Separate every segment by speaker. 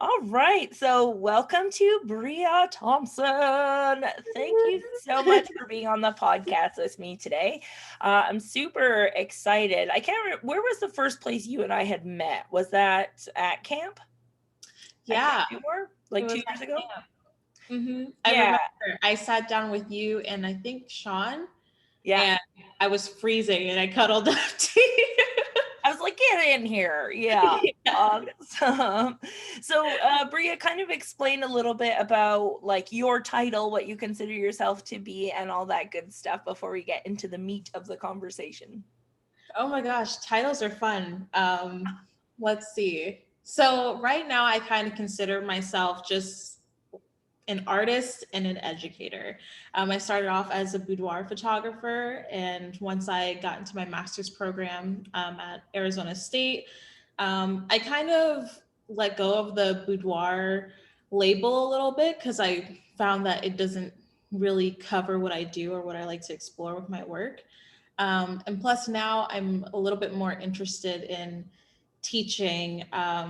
Speaker 1: All right. So, welcome to Bria Thompson. Thank you so much for being on the podcast with me today. I'm super excited. I can't remember, where was the first place you and I had met? Was that at camp? At Camp
Speaker 2: Yeah,
Speaker 1: Boudoir?
Speaker 2: it
Speaker 1: Like
Speaker 2: was
Speaker 1: 2 years
Speaker 2: at
Speaker 1: ago?
Speaker 2: camp. I
Speaker 1: Yeah.
Speaker 2: remember I sat down with you and I think Sean,
Speaker 1: Yeah.
Speaker 2: and I was freezing and I cuddled up to you.
Speaker 1: I was like, get in here. Yeah.
Speaker 2: Yeah.
Speaker 1: Awesome. So, Bria, kind of explain a little bit about like your title, what you consider yourself to be, and all that good stuff before we get into the meat of the conversation.
Speaker 2: Oh my gosh, titles are fun. Let's see. So right now I kind of consider myself just an artist and an educator. I started off as a boudoir photographer, and once I got into my master's program at Arizona State, I kind of let go of the boudoir label a little bit because I found that it doesn't really cover what I do or what I like to explore with my work. And plus, now I'm a little bit more interested in teaching at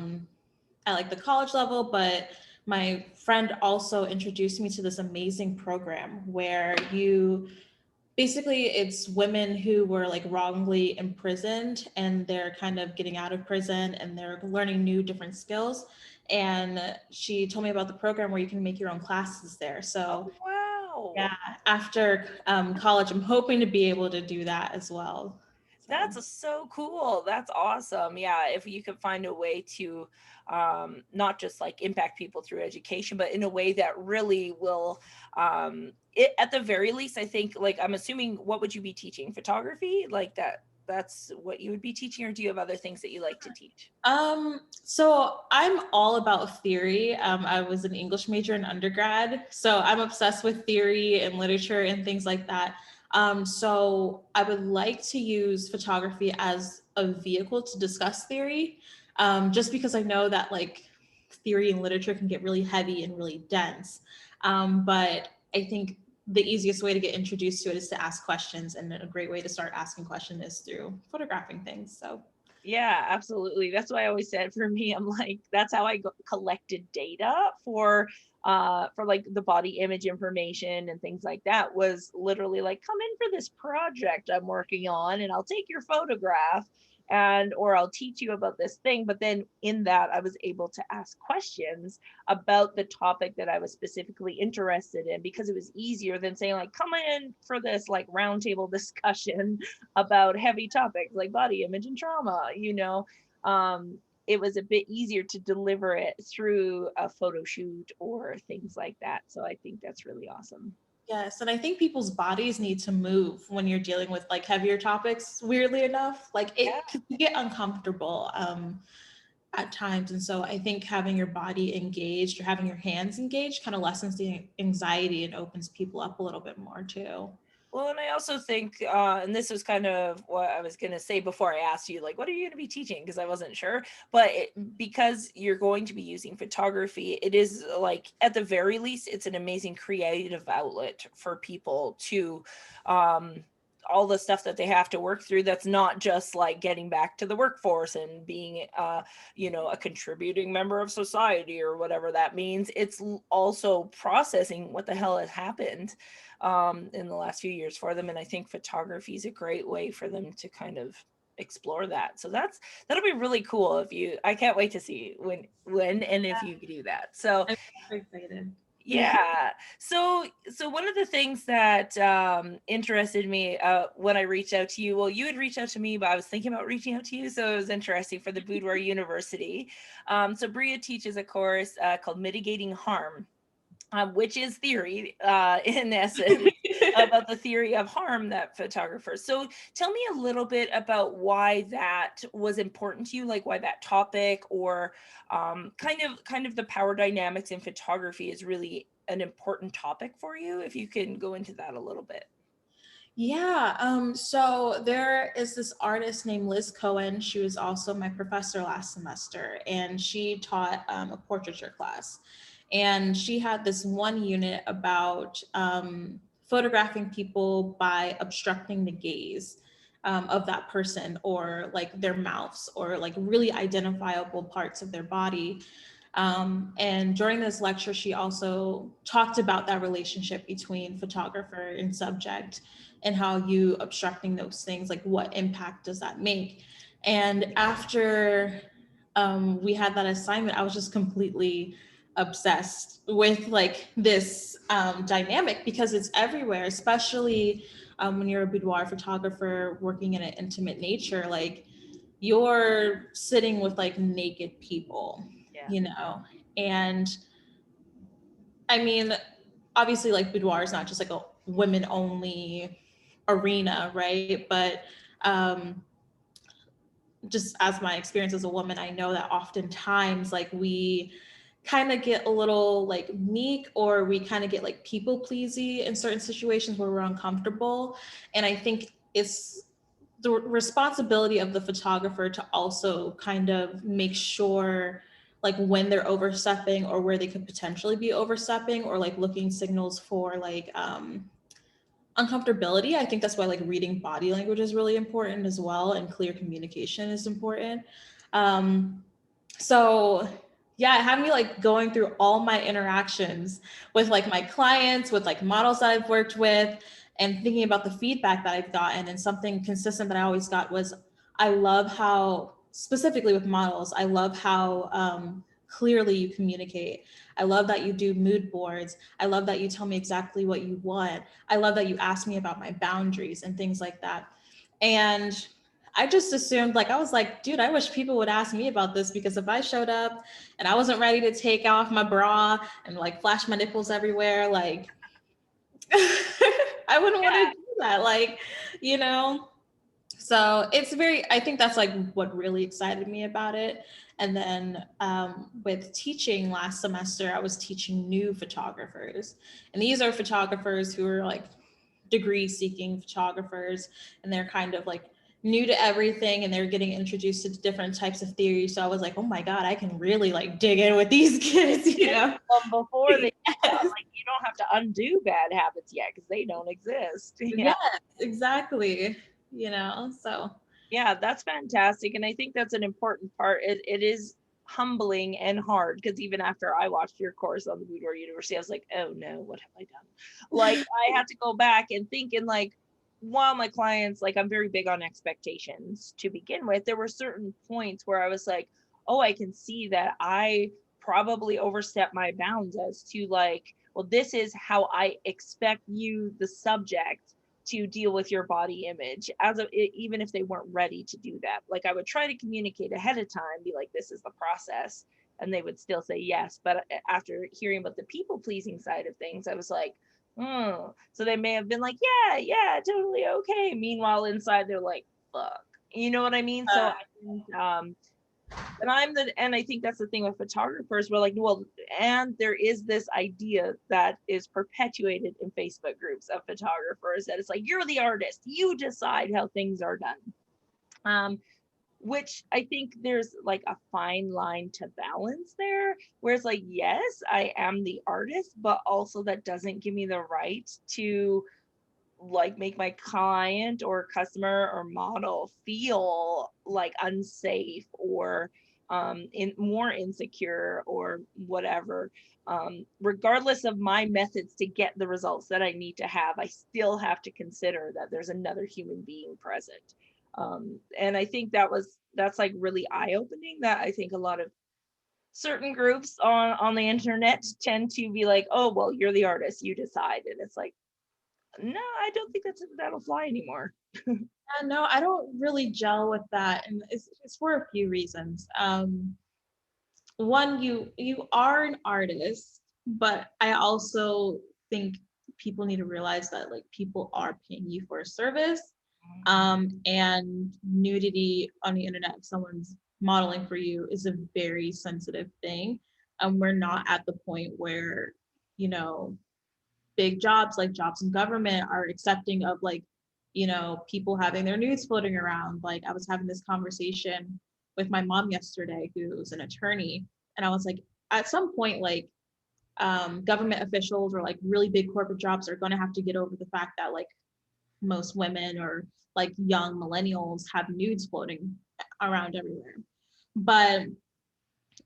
Speaker 2: like the college level, but my friend also introduced me to this amazing program where you basically it's women who were like wrongly imprisoned and they're kind of getting out of prison and they're learning new different skills, and she told me about the program where you can make your own classes there. So
Speaker 1: Oh, wow.
Speaker 2: yeah, after college I'm hoping to be able to do that as well. So
Speaker 1: That's so cool. That's awesome. Yeah, if you could find a way to not just like impact people through education, but in a way that really will, at the very least, I think, like, I'm assuming, what would you be teaching? Photography? Like that, that's what you would be teaching, or do you have other things that you like to teach?
Speaker 2: so I'm all about theory. I was an English major in undergrad, so I'm obsessed with theory and literature and things like that. So I would like to use photography as a vehicle to discuss theory, just because I know that like theory and literature can get really heavy and really dense. But I think the easiest way to get introduced to it is to ask questions, and a great way to start asking questions is through photographing things. So
Speaker 1: Yeah, absolutely. That's why I always said, for me, I'm like, that's how I collected data for like the body image information and things like that, was literally like, come in for this project I'm working on and I'll take your photograph, and or I'll teach you about this thing. But then in that, I was able to ask questions about the topic that I was specifically interested in, because it was easier than saying like, come in for this like roundtable discussion about heavy topics like body image and trauma. It was a bit easier to deliver it through a photo shoot or things like that. So I think that's really awesome.
Speaker 2: yes, and I think people's bodies need to move when you're dealing with like heavier topics. Weirdly enough, like
Speaker 1: Yeah.
Speaker 2: it can get uncomfortable at times, and so I think having your body engaged or having your hands engaged kind of lessens the anxiety and opens people up a little bit more too.
Speaker 1: Well, and I also think, and this was kind of what I was going to say before I asked you, like, what are you going to be teaching? Because I wasn't sure. But because you're going to be using photography, it is like, at the very least, it's an amazing creative outlet for people to, um, all the stuff that they have to work through, that's not just like getting back to the workforce and being a contributing member of society or whatever that means. It's also processing what the hell has happened in the last few years for them. And I think photography is a great way for them to kind of explore that. So that'll be really cool. If you I can't wait to see when and if you do that. So
Speaker 2: I'm super excited.
Speaker 1: yeah. So one of the things that interested me when I reached out to you, well, you had reached out to me, but I was thinking about reaching out to you, so it was interesting for the Boudoir University. So Bria teaches a course called Mitigating Harm, which is theory in essence, about the theory of harm that photographers. So tell me a little bit about why that was important to you, like why that topic, or kind of the power dynamics in photography is really an important topic for you. If you can go into that a little bit.
Speaker 2: Yeah, so there is this artist named Liz Cohen. She was also my professor last semester, and she taught a portraiture class. And she had this one unit about photographing people by obstructing the gaze of that person, or like their mouths, or like really identifiable parts of their body. And during this lecture, she also talked about that relationship between photographer and subject and how you obstructing those things, like what impact does that make? And after we had that assignment, I was just completely obsessed with like this dynamic because it's everywhere, especially when you're a boudoir photographer working in an intimate nature, like you're sitting with like naked people,
Speaker 1: Yeah.
Speaker 2: you know, and I mean, obviously like boudoir is not just like a women only arena, right? But just as my experience as a woman, I know that oftentimes like we kind of get a little like meek, or we kind of get like people pleasy in certain situations where we're uncomfortable. And I think it's the responsibility of the photographer to also kind of make sure like when they're overstepping or where they could potentially be overstepping, or like looking signals for like uncomfortability. I think that's why like reading body language is really important as well, and clear communication is important. Um, so yeah, it had me like going through all my interactions with like my clients, with like models that I've worked with, and thinking about the feedback that I've gotten. And something consistent that I always got was, I love how, specifically with models, I love how clearly you communicate. I love that you do mood boards. I love that you tell me exactly what you want. I love that you ask me about my boundaries and things like that. And I just assumed, like, I was like, dude, I wish people would ask me about this, because if I showed up and I wasn't ready to take off my bra and like flash my nipples everywhere, like, I wouldn't want to do that. Like, you know, so it's very, I think that's like what really excited me about it. And then with teaching last semester, I was teaching new photographers, and these are photographers who are like degree seeking photographers, and they're kind of like new to everything, and they're getting introduced to different types of theory. So I was like, oh my God, I can really like dig in with these kids, you know?
Speaker 1: Before they
Speaker 2: Yes.
Speaker 1: like, you don't have to undo bad habits yet because they don't exist. Yeah.
Speaker 2: Yes, exactly. You know, so
Speaker 1: Yeah, that's fantastic. And I think that's an important part. It is humbling and hard because even after I watched your course on the Boudoir University, I was like, oh no, what have I done? Like I had to go back and think, and like while my clients, like I'm very big on expectations to begin with, there were certain points where I was like, oh, I can see that I probably overstepped my bounds as to like, well, this is how I expect you, the subject, to deal with your body image as a, even if they weren't ready to do that. Like I would try to communicate ahead of time, be like, this is the process, and they would still say yes. But after hearing about the people pleasing side of things, I was like, so they may have been like, yeah, totally okay, meanwhile inside they're like, fuck, you know what I mean? So I think and I think that's the thing with photographers. We're like, well, and there is this idea that is perpetuated in Facebook groups of photographers that it's like, you're the artist, you decide how things are done. Which I think there's like a fine line to balance there, where it's like, yes, I am the artist, but also that doesn't give me the right to like make my client or customer or model feel like unsafe or in more insecure or whatever. Regardless of my methods to get the results that I need to have, I still have to consider that there's another human being present. And I think that's like really eye-opening, that I think a lot of certain groups on the internet tend to be like, oh well, you're the artist, you decide. And it's like, no, I don't think that'll fly anymore.
Speaker 2: yeah, no, I don't really gel with that, and it's for a few reasons. One, you are an artist, but I also think people need to realize that like people are paying you for a service, and nudity on the internet, if someone's modeling for you, is a very sensitive thing. We're not at the point where, you know, big jobs like jobs in government are accepting of like, you know, people having their nudes floating around. Like I was having this conversation with my mom yesterday, who's an attorney, and I was like, at some point, like government officials or like really big corporate jobs are going to have to get over the fact that like most women or like young millennials have nudes floating around everywhere. But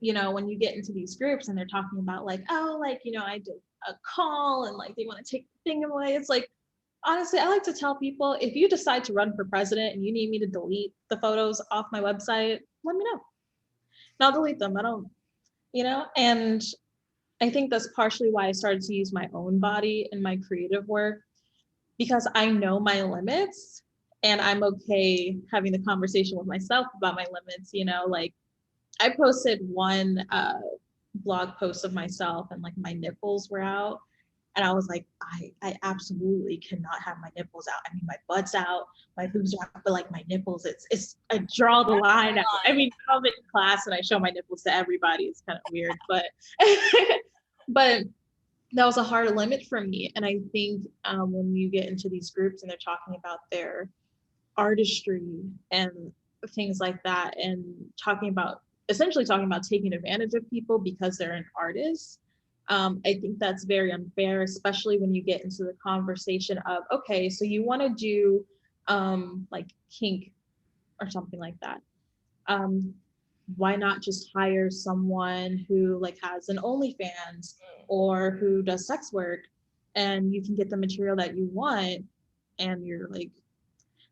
Speaker 2: you know, when you get into these groups and they're talking about like, oh, like, you know, I did a call and like they want to take the thing away. It's like, honestly, I like to tell people, if you decide to run for president and you need me to delete the photos off my website, let me know. And I'll delete them. I don't, you know, and I think that's partially why I started to use my own body in my creative work, because I know my limits and I'm okay having the conversation with myself about my limits, you know, like I posted one blog post of myself and like my nipples were out. And I was like, I absolutely cannot have my nipples out. I mean, my butt's out, my boobs are out, but like my nipples, it's I draw the line out. I mean, I'm in class and I show my nipples to everybody. It's kind of weird, but but that was a hard limit for me. And I think when you get into these groups and they're talking about their artistry and things like that, and essentially talking about taking advantage of people because they're an artist, I think that's very unfair, especially when you get into the conversation of, okay, so you want to do like kink or something like that. Why not just hire someone who like has an OnlyFans or who does sex work, and you can get the material that you want and you're like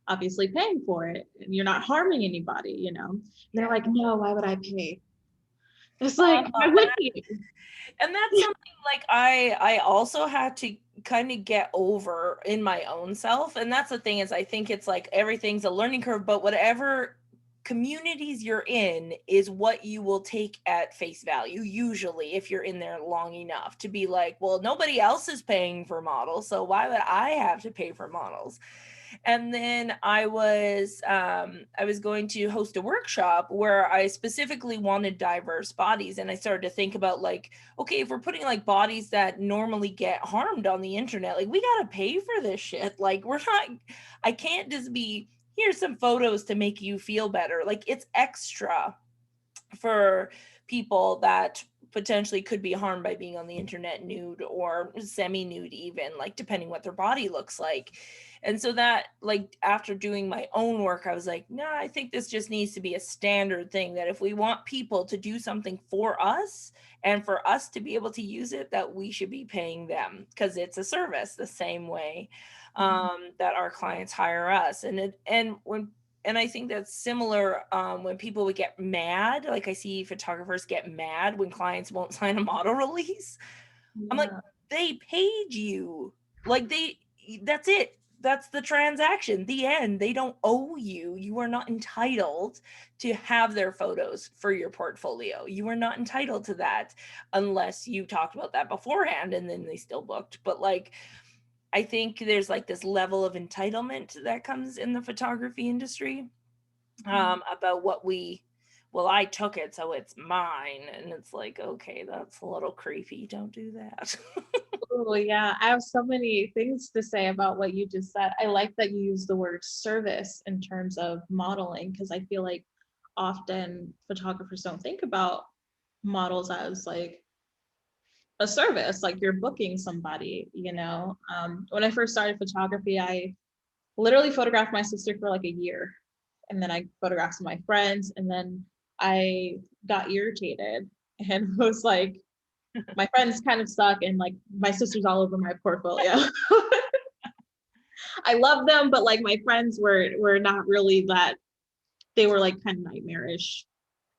Speaker 2: obviously paying for it and you're not harming anybody, you know? And they're like, no, why would I pay? It's like, why would you?
Speaker 1: And that's something like I also had to kind of get over in my own self. And that's the thing, is I think it's like everything's a learning curve, but whatever communities you're in is what you will take at face value, usually, if you're in there long enough to be like, well, nobody else is paying for models, so why would I have to pay for models? And then I was going to host a workshop where I specifically wanted diverse bodies, and I started to think about like, okay, if we're putting like bodies that normally get harmed on the internet, like we gotta pay for this shit. Like I can't just be, here's some photos to make you feel better. Like it's extra for people that potentially could be harmed by being on the internet nude or semi-nude, even, like depending what their body looks like. And so that, like, after doing my own work, I was like, nah, I think this just needs to be a standard thing, that if we want people to do something for us and for us to be able to use it, that we should be paying them, because it's a service the same way that our clients hire us. And I think that's similar when people would get mad. Like I see photographers get mad when clients won't sign a model release. I'm like, they paid you. Like that's it. That's the transaction. The end. They don't owe you. You are not entitled to have their photos for your portfolio. You are not entitled to that unless you talked about that beforehand and then they still booked. But like, I think there's like this level of entitlement that comes in the photography industry about well, I took it, so it's mine. And it's like, okay, that's a little creepy. Don't do that.
Speaker 2: Oh, yeah. I have so many things to say about what you just said. I like that you use the word service in terms of modeling, because I feel like often photographers don't think about models as like a service, like you're booking somebody, you know. When I first started photography, I literally photographed my sister for like a year, and then I photographed some of my friends, and then I got irritated and was like, my friends kind of suck, and like my sister's all over my portfolio. I love them, but like my friends were not really that. They were like kind of nightmarish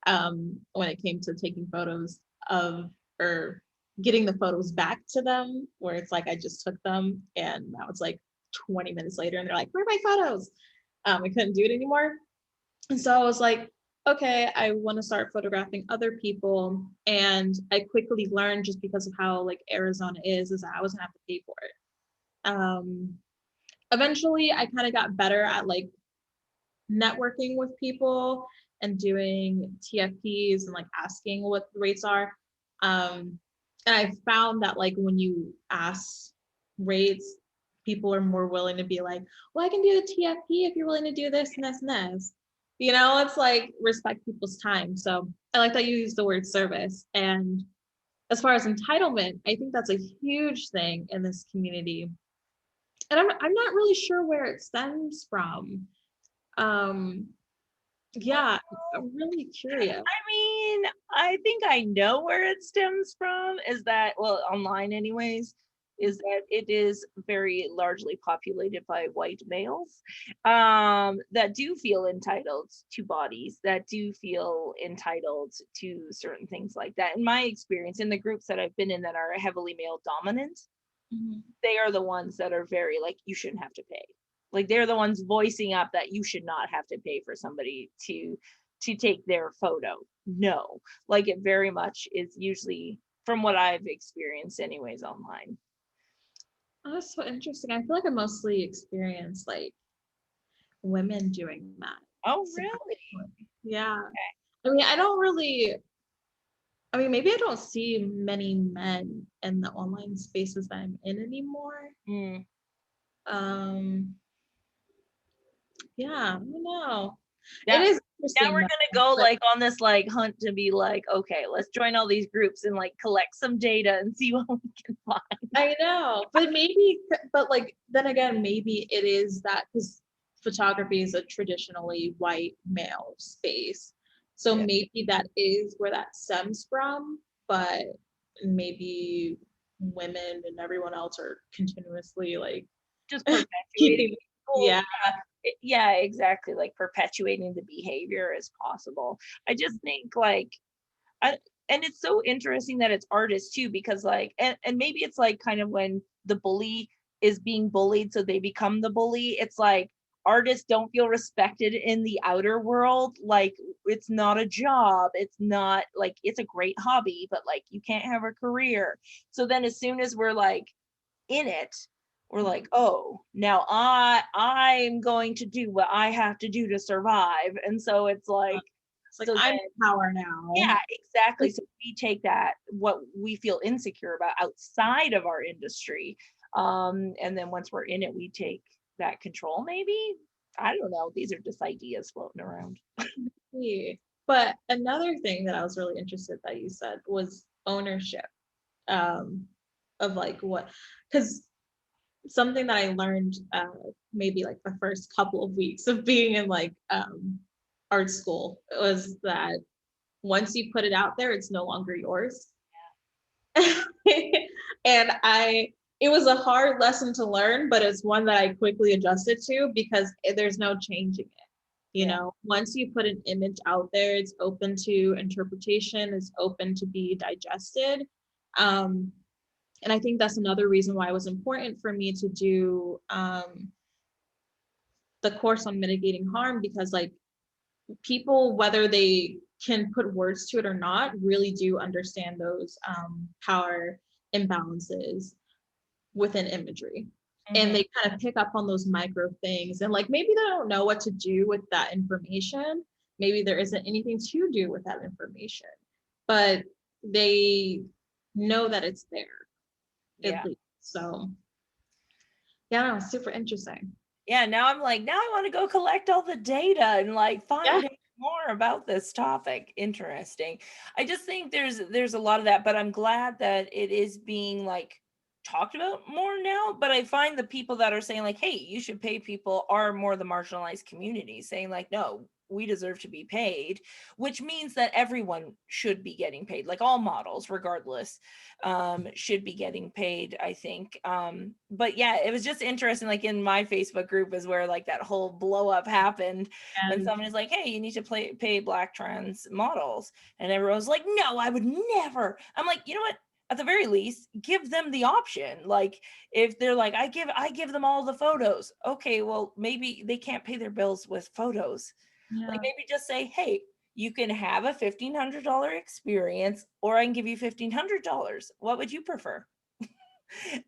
Speaker 2: when it came to taking photos of, or getting the photos back to them, where it's like I just took them and now it's like 20 minutes later and they're like, where are my photos? I couldn't do it anymore. And so I was like, okay, I want to start photographing other people. And I quickly learned, just because of how like Arizona is that I was gonna have to pay for it. Eventually I kind of got better at like networking with people and doing TFPs and like asking what the rates are. And I found that like when you ask rates, people are more willing to be like, well, I can do the TFP if you're willing to do this and this and this. You know, it's like respect people's time. So I like that you use the word service. And as far as entitlement, I think that's a huge thing in this community. And I'm not really sure where it stems from. Yeah, I'm really curious.
Speaker 1: I mean, I think I know where it stems from, is that, well, online anyways, is that it is very largely populated by white males, that do feel entitled to bodies, that do feel entitled to certain things like that. In my experience, in the groups that I've been in that are heavily male dominant,
Speaker 2: Mhm.
Speaker 1: they are the ones that are very like, you shouldn't have to pay. Like they're the ones voicing up that you should not have to pay for somebody to take their photo. No, like it very much is usually, from what I've experienced anyways, online.
Speaker 2: Oh, that's so interesting. I feel like I mostly experience like women doing that.
Speaker 1: Oh, really?
Speaker 2: Surprisingly. Yeah. I mean, I don't really, I mean, maybe I don't see many men in the online spaces that I'm in anymore.
Speaker 1: Mm.
Speaker 2: Um, yeah, I don't know. It
Speaker 1: Yeah.
Speaker 2: is
Speaker 1: Now
Speaker 2: interesting
Speaker 1: we're
Speaker 2: though,
Speaker 1: gonna go
Speaker 2: but
Speaker 1: like on this like hunt to be like, okay, let's join all these groups and like collect some data and see what we can find.
Speaker 2: I know, but maybe, but like, then again, maybe it is that because photography is a traditionally white male space. So
Speaker 1: Yeah.
Speaker 2: maybe that is where that stems from, but maybe women and everyone else are continuously like
Speaker 1: Just perpetuating
Speaker 2: keeping,
Speaker 1: people.
Speaker 2: yeah,
Speaker 1: Yeah, exactly, like perpetuating the behavior as possible. I just think like I, and it's so interesting that it's artists too, because like, and maybe it's like kind of when the bully is being bullied so they become the bully, it's like artists don't feel respected in the outer world, like it's not a job, it's not like, it's a great hobby, but like you can't have a career. So then as soon as we're like in it, we're like, oh, now I'm going to do what I have to do to survive. And so it's like,
Speaker 2: it's like
Speaker 1: so
Speaker 2: I'm
Speaker 1: then,
Speaker 2: power now.
Speaker 1: yeah, exactly. So we take that, what we feel insecure about outside of our industry, and then once we're in it, we take that control, maybe. I don't know, these are just ideas floating around.
Speaker 2: See. But another thing that I was really interested that you said was ownership, um, of like what, because something that I learned maybe like the first couple of weeks of being in like art school was that once you put it out there, it's no longer yours. And it was a hard lesson to learn, but it's one that I quickly adjusted to because there's no changing it. You
Speaker 1: Yeah.
Speaker 2: know, once you put an image out there, it's open to interpretation, it's open to be digested. Um, and I think that's another reason why it was important for me to do the course on mitigating harm, because like people, whether they can put words to it or not, really do understand those power imbalances within imagery. And
Speaker 1: Mhm.
Speaker 2: they kind of pick up on those micro things. And like maybe they don't know what to do with that information. Maybe there isn't anything to do with that information, but they know that it's there at
Speaker 1: Yeah.
Speaker 2: least. So yeah, no, super interesting.
Speaker 1: Yeah, now I'm like, now I want to go collect all the data and like
Speaker 2: Yeah.
Speaker 1: find out more about this topic. Interesting. I just think there's a lot of that, but I'm glad that it is being like talked about more now. But I find the people that are saying like, hey, you should pay people are more the marginalized community, saying like, no, we deserve to be paid, which means that everyone should be getting paid, like all models, regardless, should be getting paid, I think. But yeah, it was just interesting. Like in my Facebook group is where like that whole blow up happened when
Speaker 2: And
Speaker 1: someone is like, hey, you need to pay Black trans models. And everyone's like, no, I would never. I'm like, you know what? At the very least, give them the option. Like if they're like, I give them all the photos. Okay, well, maybe they can't pay their bills with photos. Like
Speaker 2: yeah,
Speaker 1: maybe just say, hey, you can have a $1,500 experience, or I can give you $1,500. What would you prefer?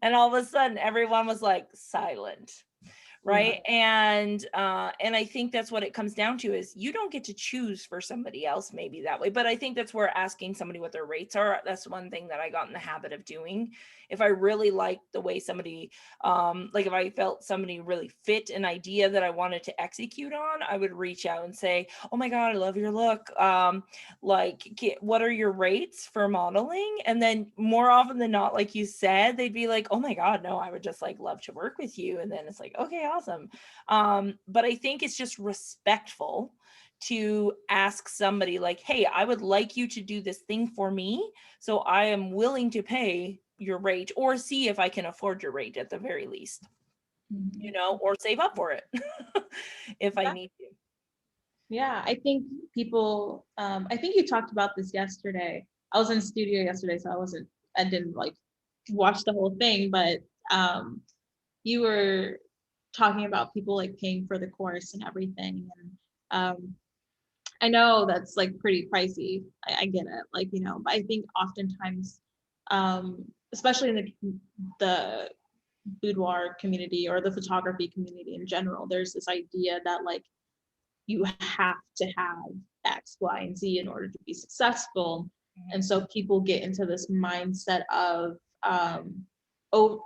Speaker 1: And all of a sudden, everyone was like silent,
Speaker 2: yeah.
Speaker 1: right? And I think that's what it comes down to, is you don't get to choose for somebody else maybe that way. But I think that's where asking somebody what their rates are, that's one thing that I got in the habit of doing. If I really liked the way somebody, like if I felt somebody really fit an idea that I wanted to execute on, I would reach out and say, oh my god, I love your look, like what are your rates for modeling? And then more often than not, like you said, they'd be like, oh my god, no, I would just like love to work with you. And then it's like, okay, awesome. But I think it's just respectful to ask somebody like, hey, I would like you to do this thing for me, so I am willing to pay your rate, or see if I can afford your rate at the very least, you know, or save up for it if I need to.
Speaker 2: Yeah, I think people, I think you talked about this yesterday. I was in the studio yesterday, so I didn't like watch the whole thing, but you were talking about people like paying for the course and everything. And I know that's like pretty pricey. I get it, like, you know, but I think oftentimes, especially in the boudoir community or the photography community in general, there's this idea that like you have to have X, Y, and Z in order to be successful. And so people get into this mindset of oh,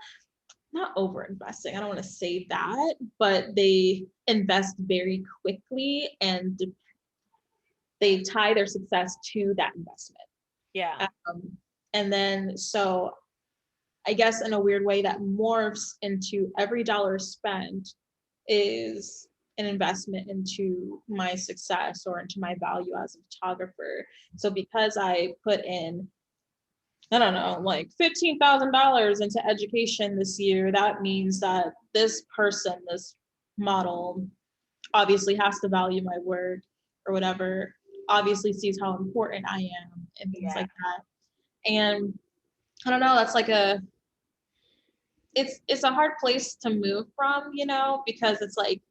Speaker 2: not over investing. I don't want to say that, but they invest very quickly and they tie their success to that investment.
Speaker 1: Yeah.
Speaker 2: And then so I guess in a weird way that morphs into every dollar spent is an investment into my success or into my value as a photographer. So because I put in, I don't know, like $15,000 into education this year, that means that this person, this model, obviously has to value my work or whatever, obviously sees how important I am and things like that. And I don't know, that's like it's a hard place to move from, you know, because it's like,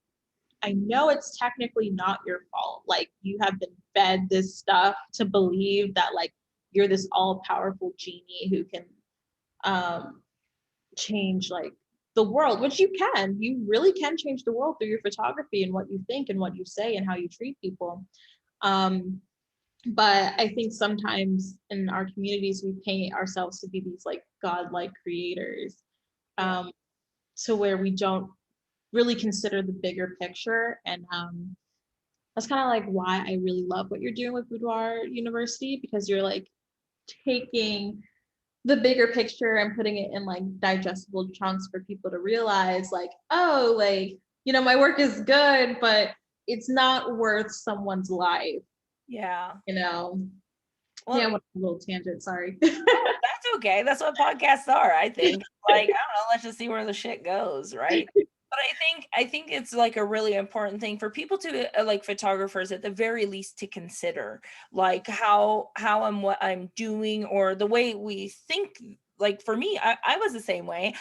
Speaker 2: I know it's technically not your fault. Like you have been fed this stuff to believe that like you're this all powerful genie who can change like the world, which you really can change the world through your photography and what you think and what you say and how you treat people. But I think sometimes in our communities we paint ourselves to be these like godlike creators, to where we don't really consider the bigger picture. And that's kind of like why I really love what you're doing with Boudoir University, because you're like taking the bigger picture and putting it in like digestible chunks for people to realize like, oh, like, you know, my work is good, but it's not worth someone's life.
Speaker 1: Yeah.
Speaker 2: You know. Well, yeah, I went on a little tangent, sorry.
Speaker 1: Oh, that's okay. That's what podcasts are, I think. Like, I don't know, let's just see where the shit goes, right? But I think it's like a really important thing for people to like photographers at the very least to consider, like how and what I'm doing, or the way we think. Like for me, I was the same way,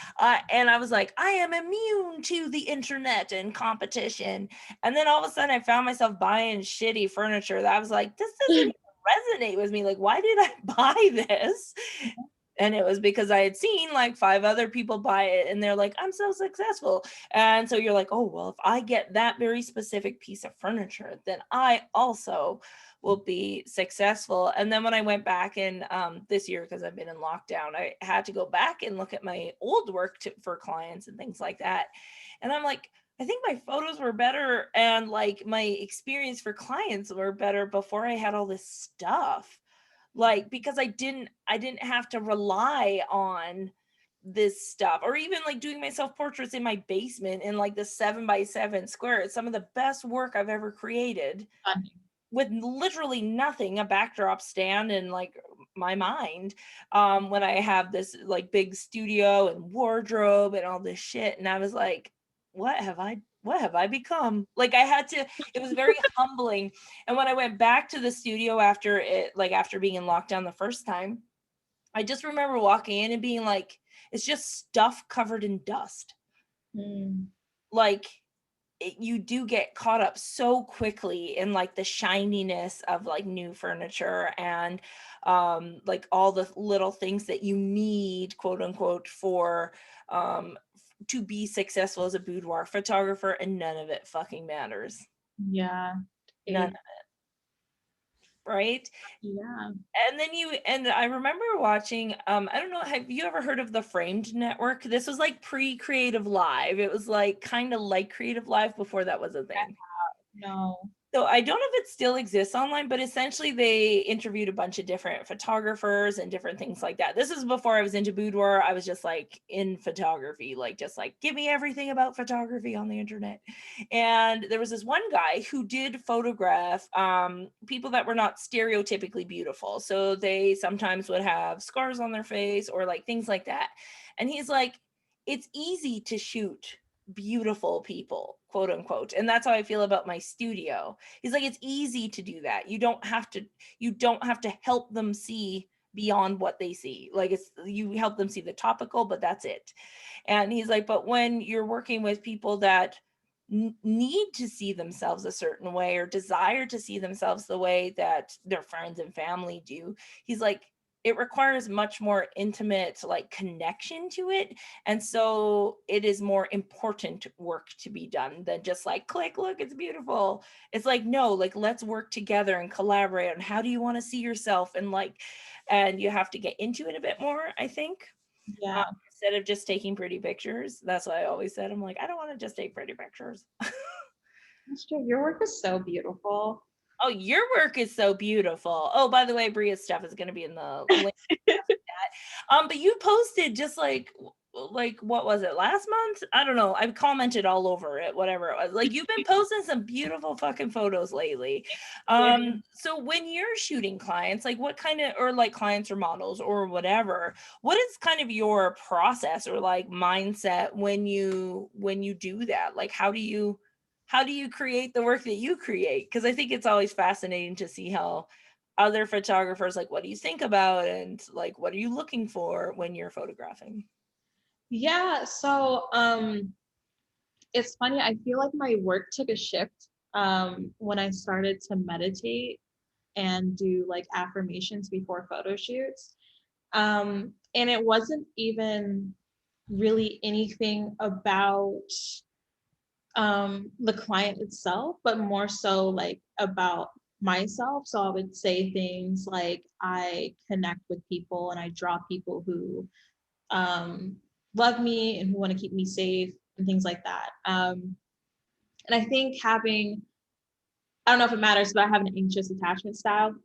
Speaker 1: and I was like, I am immune to the internet and competition, and then all of a sudden I found myself buying shitty furniture that I was like, this doesn't resonate with me. Like, why did I buy this? And it was because I had seen like 5 other people buy it and they're like, I'm so successful. And so you're like, oh, well, if I get that very specific piece of furniture, then I also will be successful. And then when I went back in this year, because I've been in lockdown, I had to go back and look at my old work for clients and things like that. And I'm like, I think my photos were better and like my experience for clients were better before I had all this stuff. Like, because I didn't have to rely on this stuff, or even like doing my self portraits in my basement in like the 7x7 square. It's some of the best work I've ever created with literally nothing, a backdrop stand and like my mind, when I have this like big studio and wardrobe and all this shit. And I was like, what have I become? Like I had to, it was very humbling. And when I went back to the studio after being in lockdown the first time, I just remember walking in and being like, it's just stuff covered in dust. Like you do get caught up so quickly in like the shininess of like new furniture and like all the little things that you need, quote unquote, for to be successful as a boudoir photographer, and none of it fucking matters.
Speaker 2: Yeah.
Speaker 1: None of it. Right?
Speaker 2: Yeah.
Speaker 1: And I remember watching, I don't know, have you ever heard of the Framed Network? This was like pre-Creative Live. It was like kind of like Creative Live before that was a thing.
Speaker 2: No.
Speaker 1: So I don't know if it still exists online, but essentially they interviewed a bunch of different photographers and different things like that. This is before I was into boudoir. I was just like in photography, like just like give me everything about photography on the internet. And there was this one guy who did photograph people that were not stereotypically beautiful. So they sometimes would have scars on their face or like things like that. And he's like, it's easy to shoot beautiful people, quote unquote. And that's how I feel about my studio. He's like, it's easy to do that. You don't have to help them see beyond what they see. Like it's you help them see the topical, but that's it. And he's like, but when you're working with people that need to see themselves a certain way or desire to see themselves the way that their friends and family do, he's like, it requires much more intimate like connection to it, and so it is more important work to be done than just like click, look, it's beautiful. It's like, no, like let's work together and collaborate on how do you want to see yourself, and like, and you have to get into it a bit more, I think,
Speaker 2: Yeah.
Speaker 1: instead of just taking pretty pictures. That's what I always said. I'm like, I don't want to just take pretty pictures.
Speaker 2: That's true. Your work is so beautiful.
Speaker 1: Oh, your work is so beautiful. Oh, by the way, Bria's stuff is going to be in the link. But you posted just like what was it, last month? I don't know. I commented all over it, whatever it was. Like you've been posting some beautiful fucking photos lately. So when you're shooting clients, like what kind of, or like clients or models or whatever, what is kind of your process or like mindset when you do that? Like how do you create the work that you create? Because I think it's always fascinating to see how other photographers, like what do you think about and like what are you looking for when you're photographing?
Speaker 2: Yeah, so it's funny. I feel like my work took a shift when I started to meditate and do like affirmations before photo shoots. And it wasn't even really anything about the client itself, but more so like about myself. So I would say things like I connect with people and I draw people who um, love me and who want to keep me safe and things like that. And I think having, I don't know if it matters, but I have an anxious attachment style.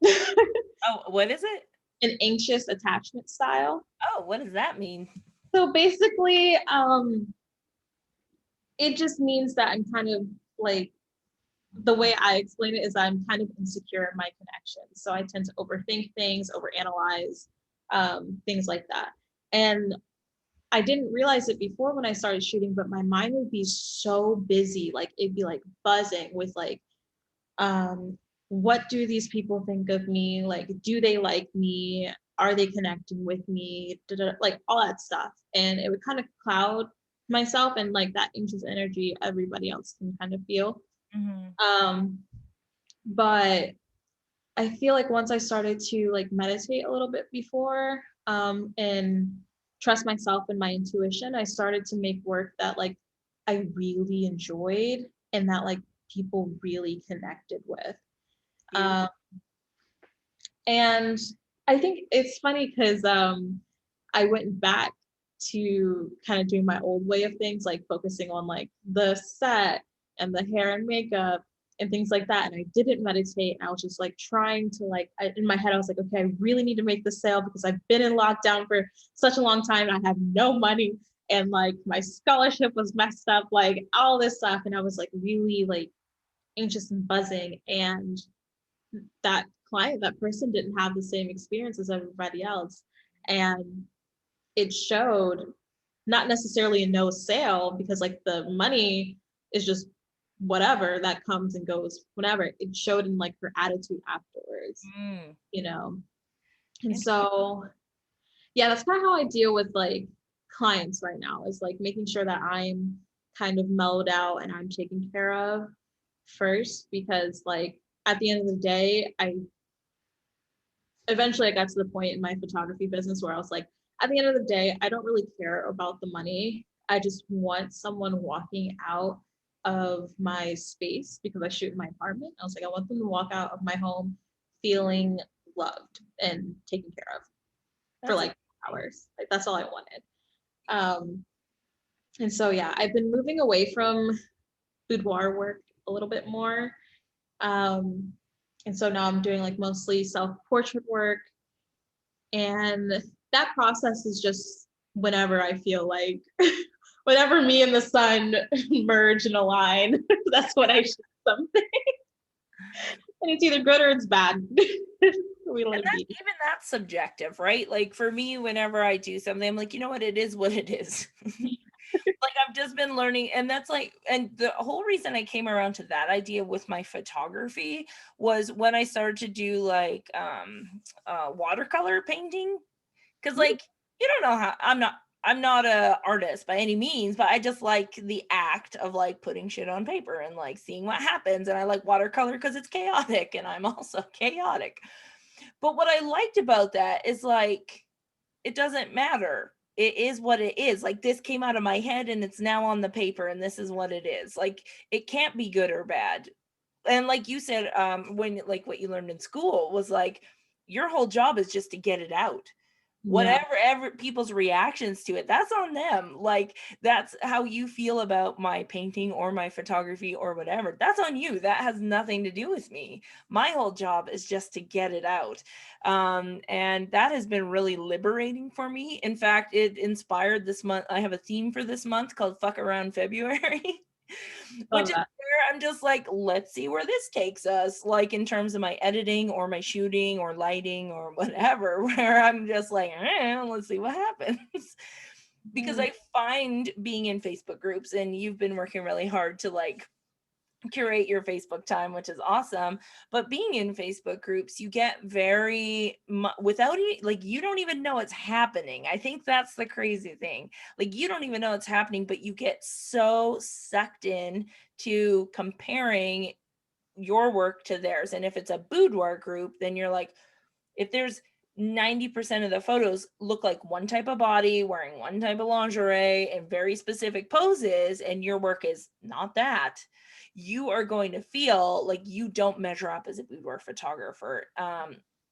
Speaker 1: Oh, what is it?
Speaker 2: An anxious attachment style.
Speaker 1: Oh, what does that mean?
Speaker 2: So basically, it just means that I'm kind of like, the way I explain it is I'm kind of insecure in my connections. So I tend to overthink things, overanalyze, things like that. And I didn't realize it before when I started shooting, but my mind would be so busy. Like it'd be like buzzing with like, what do these people think of me? Like, do they like me? Are they connecting with me? Da-da, like all that stuff. And it would kind of cloud myself and like that anxious energy everybody else can kind of feel.
Speaker 1: Mhm.
Speaker 2: Um, but I feel like once I started to like meditate a little bit before and trust myself and my intuition, I started to make work that like I really enjoyed and that like people really connected with.
Speaker 1: Beautiful.
Speaker 2: Um, and I think it's funny because I went back to kind of doing my old way of things, like focusing on like the set and the hair and makeup and things like that. And I didn't meditate. I was just like trying to like, in my head, I was like, okay, I really need to make the sale because I've been in lockdown for such a long time and I have no money. And like my scholarship was messed up, like all this stuff. And I was like really like anxious and buzzing. And that client, that person didn't have the same experience as everybody else. And it showed, not necessarily a no sale because like the money is just whatever that comes and goes whenever. It showed in like her attitude afterwards,
Speaker 1: Mm.
Speaker 2: you know. And so yeah, that's kind of how I deal with like clients right now, is like making sure that I'm kind of mellowed out and I'm taken care of first, because like at the end of the day, I eventually I got to the point in my photography business where I was like, at the end of the day, I don't really care about the money. I just want someone walking out of my space, because I shoot in my apartment. I was like, I want them to walk out of my home feeling loved and taken care of for
Speaker 1: That's
Speaker 2: like hours. Like that's all I wanted. Um, and so yeah, I've been moving away from boudoir work a little bit more. And so now I'm doing like mostly self-portrait work. And that process is just whenever I feel like, whenever me and the sun merge and align, that's when I shoot something. And it's either good or it's bad. We
Speaker 1: And
Speaker 2: like
Speaker 1: that's
Speaker 2: be.
Speaker 1: even that's subjective, right? Like for me, whenever I do something, I'm like, you know what, it is what it is. Like I've just been learning, and that's like, and the whole reason I came around to that idea with my photography was when I started to do like watercolor painting. Because like you don't know how, I'm not a artist by any means, but I just like the act of like putting shit on paper and like seeing what happens. And I like watercolor because it's chaotic and I'm also chaotic. But what I liked about that is like it doesn't matter. It is what it is. Like this came out of my head and it's now on the paper and this is what it is. Like it can't be good or bad. And like you said, when like what you learned in school was like your whole job is just to get it out.
Speaker 2: Yeah.
Speaker 1: Whatever ever people's reactions to it, that's on them. Like that's how you feel about my painting or my photography or whatever. That's on you. That has nothing to do with me. My whole job is just to get it out. And that has been really liberating for me. In fact, it inspired this month. I have a theme for this month called Fuck Around February. Which
Speaker 2: Love
Speaker 1: is
Speaker 2: that.
Speaker 1: where I'm just like, let's see where this takes us, like in terms of my editing or my shooting or lighting or whatever, where I'm just like, let's see what happens. Because
Speaker 2: Mhm.
Speaker 1: I find being in Facebook groups, and you've been working really hard to like curate your Facebook time, which is awesome. But being in Facebook groups, you get very without like you don't even know it's happening. I think that's the crazy thing. Like you don't even know it's happening, but you get so sucked in to comparing your work to theirs. And if it's a boudoir group, then you're like, if there's 90% of the photos look like one type of body wearing one type of lingerie and very specific poses, and your work is not that, you are going to feel like you don't measure up as a boudoir photographer.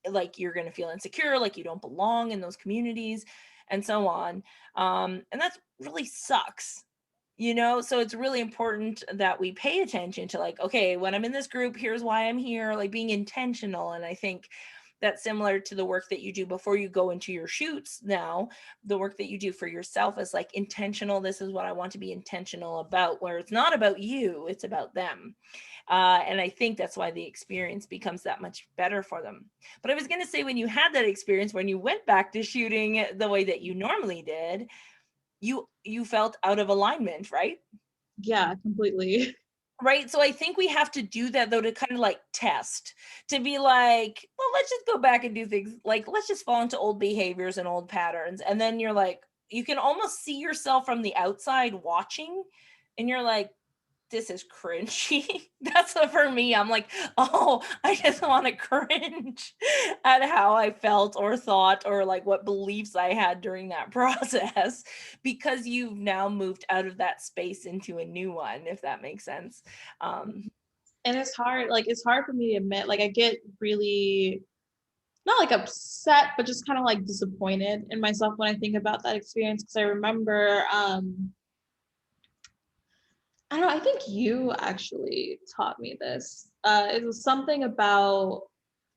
Speaker 1: Like you're going to feel insecure, like you don't belong in those communities, and so on. And that really sucks, you know. So it's really important that we pay attention to like, okay, when I'm in this group, here's why I'm here, like being intentional. And I think that's similar to the work that you do before you go into your shoots. Now the work that you do for yourself is like intentional. This is what I want to be intentional about, where it's not about you, it's about them. And I think that's why the experience becomes that much better for them. But I was going to say, when you had that experience, when you went back to shooting the way that you normally did, you felt out of alignment, right?
Speaker 2: Yeah, completely.
Speaker 1: Right. So I think we have to do that though, to kind of like test, to be like, well, let's just go back and do things like, let's just fall into old behaviors and old patterns. And then you're like, you can almost see yourself from the outside watching, and you're like, this is cringy. That's what, for me, I'm like, oh, I just want to cringe at how I felt or thought or like what beliefs I had during that process, because you've now moved out of that space into a new one, if that makes sense. Um,
Speaker 2: And it's hard, like it's hard for me to admit, like I get really not like upset, but just kind of like disappointed in myself when I think about that experience. Because I remember, I don't know, I think you actually taught me this. It was something about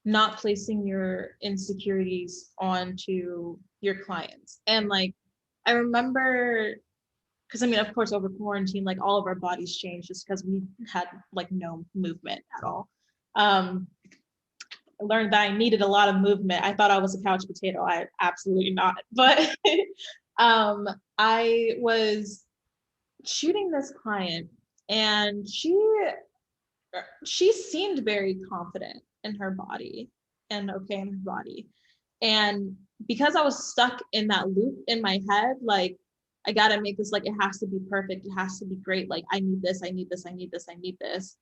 Speaker 2: not placing your insecurities onto your clients. And like, I remember, because I mean, of course, over quarantine, like all of our bodies changed just because we had like no movement at all. I learned that I needed a lot of movement. I thought I was a couch potato. I absolutely not. But um, I was shooting this client, and she seemed very confident in her body and okay in her body. And because I was stuck in that loop in my head, like I gotta make this, like it has to be perfect, it has to be great. Like I need this, I need this, I need this, I need this.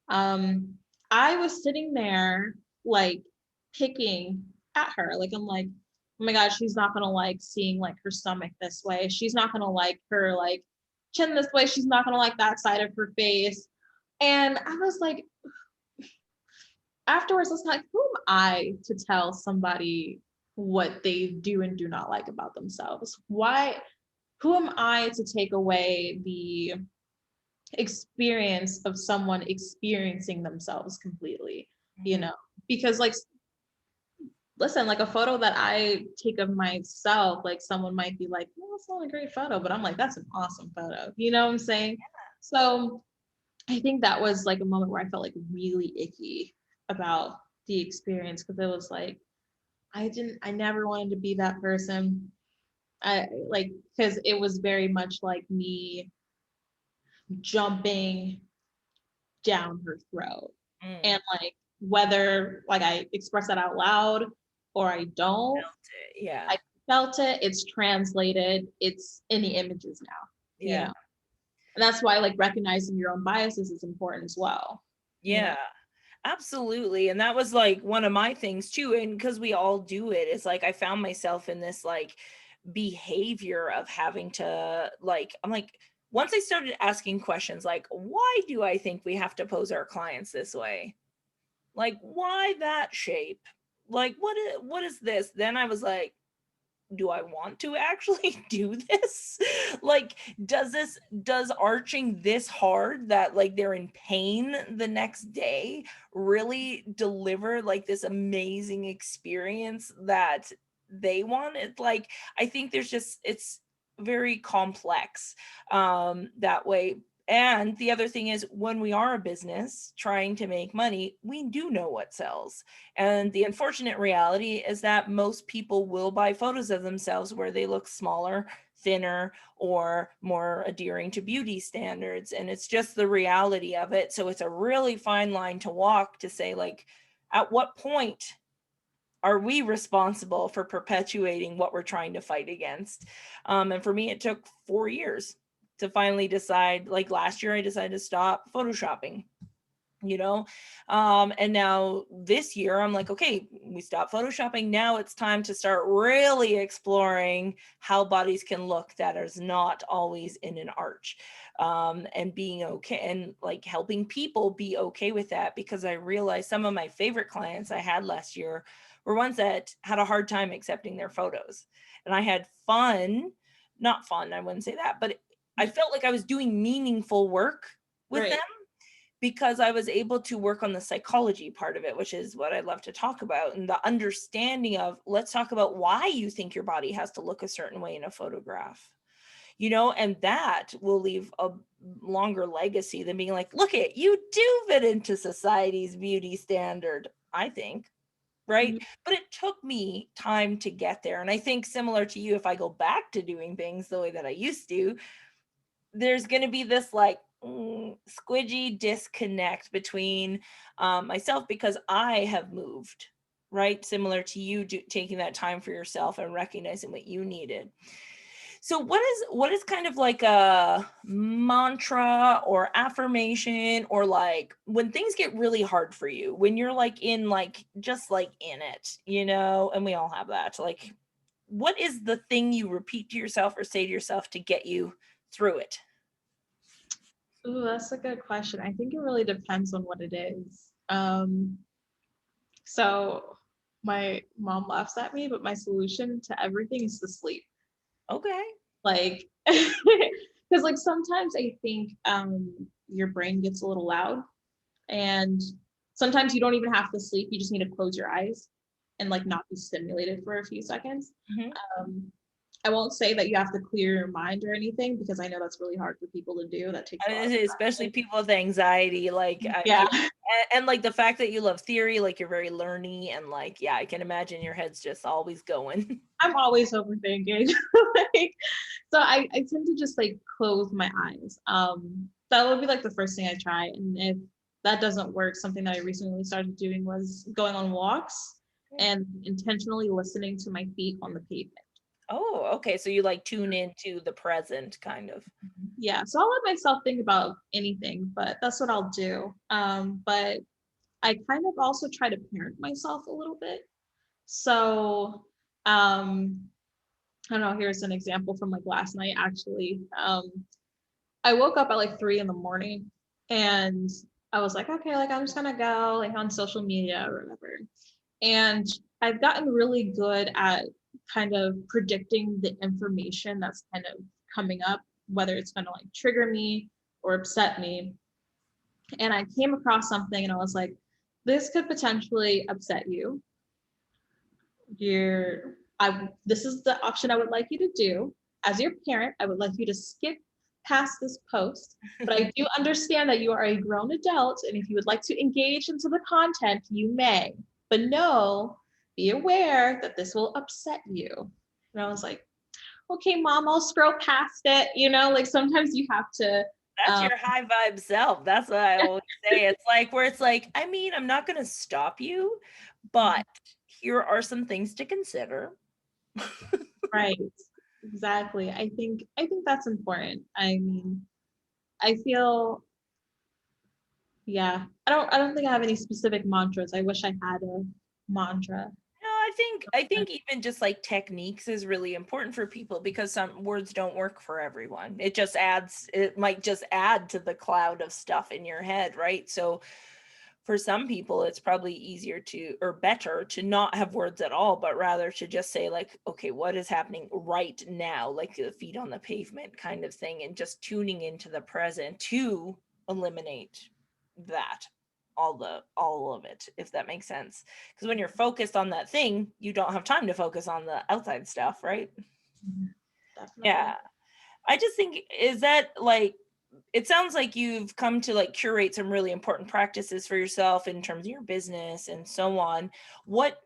Speaker 2: Um, I was sitting there like picking at her. Like I'm like, oh my God, she's not gonna like seeing like her stomach this way. She's not gonna like her like chin this way. She's not gonna like that side of her face. And I was like, afterwards, it's like, who am I to tell somebody what they do and do not like about themselves? Why, who am I to take away the experience of someone experiencing themselves completely, you
Speaker 1: Mhm.
Speaker 2: know, because like, listen, like a photo that I take of myself, like someone might be like, well, that's not a great photo, but I'm like, that's an awesome photo. You know what I'm saying? So I think that was like a moment where I felt like really icky about the experience, because it was like, I never wanted to be that person. I like, because it was very much like me jumping down her throat.
Speaker 1: Mm.
Speaker 2: And like, whether like I express that out loud or I don't,
Speaker 1: Yeah.
Speaker 2: I felt it, it's translated, it's in the images now, you
Speaker 1: Yeah.
Speaker 2: know. And that's why like recognizing your own biases is important as well, you know.
Speaker 1: Yeah. Absolutely. And that was like one of my things too. And because we all do it, it's like I found myself in this like behavior of having to like, I'm like, once I started asking questions like, why do I think we have to pose our clients this way? Like, why that shape? Like, what is this? Then I was like, do I want to actually do this? Like, does arching this hard that like they're in pain the next day really deliver like this amazing experience that they want? It like I think there's just it's very complex that way. And the other thing is when we are a business trying to make money, we do know what sells, and the unfortunate reality is that most people will buy photos of themselves where they look smaller, thinner, or more adhering to beauty standards. And it's just the reality of it. So it's a really fine line to walk to say, like, at what point are we responsible for perpetuating what we're trying to fight against? And for me, it took 4 years to finally decide. Like last year, I decided to stop photoshopping, you know. And now this year I'm like, okay, we stopped photoshopping, now it's time to start really exploring how bodies can look that is not always in an arch, and being okay and like helping people be okay with that, because I realized some of my favorite clients I had last year were ones that had a hard time accepting their photos, and I had fun, not fun, I wouldn't say that, but I felt like I was doing meaningful work with them
Speaker 2: Right.
Speaker 1: because I was able to work on the psychology part of it, which is what I love to talk about, and the understanding of, let's talk about why you think your body has to look a certain way in a photograph, you know, and that will leave a longer legacy than being like, look at you do fit into society's beauty standard, I think. Right.
Speaker 2: Mhm.
Speaker 1: But it took me time to get there. And I think similar to you, if I go back to doing things the way that I used to, there's going to be this like squidgy disconnect between myself, because I have moved, right? Similar to you taking that time for yourself and recognizing what you needed. So what is kind of like a mantra or affirmation, or like when things get really hard for you, when you're like in like just like in it, you know, and we all have that. Like what is the thing you repeat to yourself or say to yourself to get you through it?
Speaker 2: Ooh, that's a good question. I think it really depends on what it is. So my mom laughs at me, but my solution to everything is to sleep.
Speaker 1: Okay.
Speaker 2: Like, because like sometimes I think your brain gets a little loud, and sometimes you don't even have to sleep. You just need to close your eyes and like not be stimulated for a few seconds.
Speaker 1: Mhm.
Speaker 2: Um, I won't say that you have to clear your mind or anything, because I know that's really hard for people to do. That takes a lot of
Speaker 1: Especially
Speaker 2: practice.
Speaker 1: people with anxiety, like,
Speaker 2: Yeah.
Speaker 1: yeah, and, like, the fact that you love theory, like, you're very learny and, like, yeah, I can imagine your head's just always going.
Speaker 2: I'm always overthinking. Like, so I tend to just like close my eyes. That would be like the first thing I try. And if that doesn't work, something that I recently started doing was going on walks and intentionally listening to my feet on the pavement.
Speaker 1: Oh, okay, so you, like, tune into the present, kind of.
Speaker 2: Yeah, so I'll let myself think about anything, but that's what I'll do. But I kind of also try to parent myself a little bit. So um, I don't know, here's an example from like last night actually. I woke up at like 3 in the morning, and I was like, okay, like I'm just gonna go like on social media or whatever. And I've gotten really good at kind of predicting the information that's kind of coming up, whether it's gonna like trigger me or upset me. And I came across something and I was like, this could potentially upset you. This is the option I would like you to do. As your parent, I would like you to skip past this post, but I do understand that you are a grown adult, and if you would like to engage into the content, you may. But no, be aware that this will upset you. And I was like, okay, mom, I'll scroll past it. Like sometimes you have to.
Speaker 1: That's your high vibe self. That's what I always say. It's like where it's like, I mean, I'm not going to stop you, but here are some things to consider.
Speaker 2: Right. Exactly. I think that's important. I mean, I feel, yeah. I don't think I have any specific mantras. I wish I had a mantra.
Speaker 1: No, I think even just like techniques is really important for people because some words don't work for everyone. It might just add to the cloud of stuff in your head, right? So for some people it's probably easier to or better to not have words at all, but rather to just say like, okay, what is happening right now, like the feet on the pavement kind of thing, and just tuning into the present to eliminate that all of it, if that makes sense, because when you're focused on that thing you don't have time to focus on the outside stuff, right?
Speaker 2: Definitely.
Speaker 1: Yeah, I just think is that like it sounds like you've come to like curate some really important practices for yourself in terms of your business and so on. What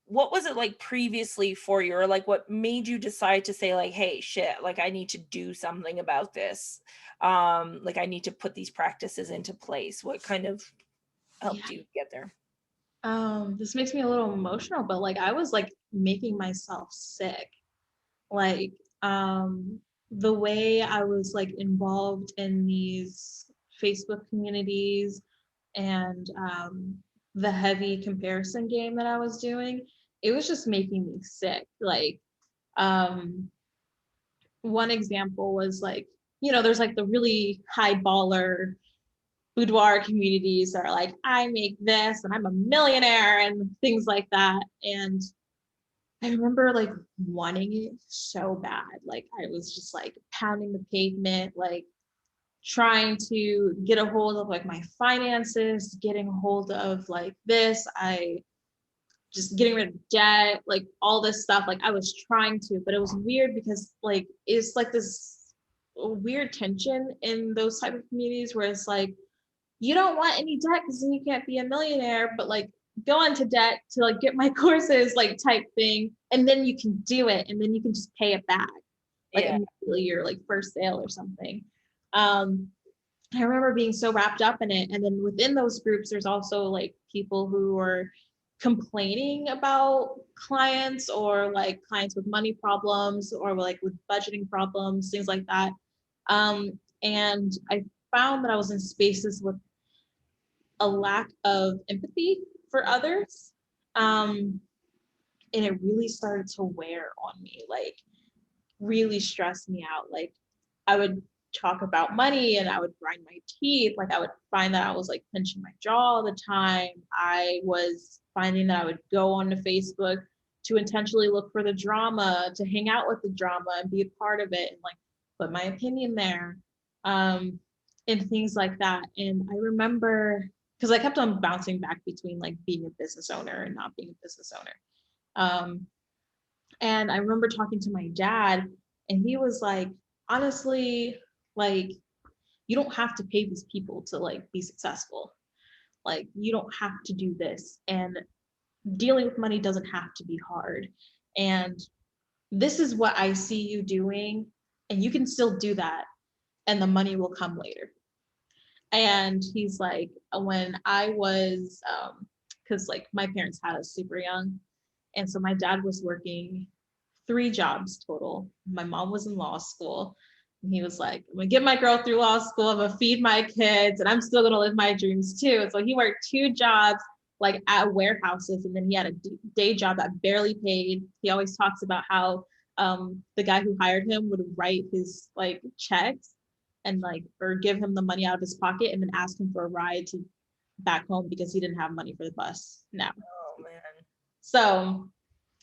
Speaker 1: was it like previously for you, or like what made you decide to say like, hey, shit, like I need to do something about this? Like I need to put these practices into place. What kind of helped you get there?
Speaker 2: This makes me a little emotional, but like I was like making myself sick. Like the way I was like involved in these Facebook communities and the heavy comparison game that I was doing, it was just making me sick. Like um one example was like, there's like the really high baller boudoir communities that are like, I make this and I'm a millionaire and things like that. And I remember like wanting it so bad. Like I was just like pounding the pavement, like trying to get a hold of like my finances, getting a hold of like this. I just getting rid of debt, like all this stuff. Like I was trying to, but it was weird because like it's like this weird tension in those type of communities where it's like you don't want any debt because then you can't be a millionaire, but like go into debt to like get my courses, like type thing, and then you can do it, and then you can just pay it back, like immediately your like first sale or something. I remember being so wrapped up in it, and then within those groups, there's also like people who are complaining about clients or like clients with money problems or like with budgeting problems, things like that. And I found that I was in spaces with a lack of empathy for others. And it really started to wear on me, like really stress me out. Like I would talk about money and I would grind my teeth. Like I would find that I was like pinching my jaw all the time. I was finding that I would go onto Facebook to intentionally look for the drama, to hang out with the drama and be a part of it and like put my opinion there. And things like that. And I remember because I kept on bouncing back between like being a business owner and not being a business owner. And I remember talking to my dad, and he was like, honestly, like, you don't have to pay these people to like be successful. Like, you don't have to do this. And dealing with money doesn't have to be hard. And this is what I see you doing, and you can still do that, and the money will come later. And he's like, when I was, because like my parents had us super young. And so my dad was working 3 jobs total. My mom was in law school. And he was like, I'm gonna get my girl through law school, I'm gonna feed my kids, and I'm still gonna live my dreams too. And so he worked 2 jobs like at warehouses, and then he had a day job that barely paid. He always talks about how the guy who hired him would write his like checks and like or give him the money out of his pocket and then ask him for a ride to back home because he didn't have money for the bus now.
Speaker 1: Oh man.
Speaker 2: So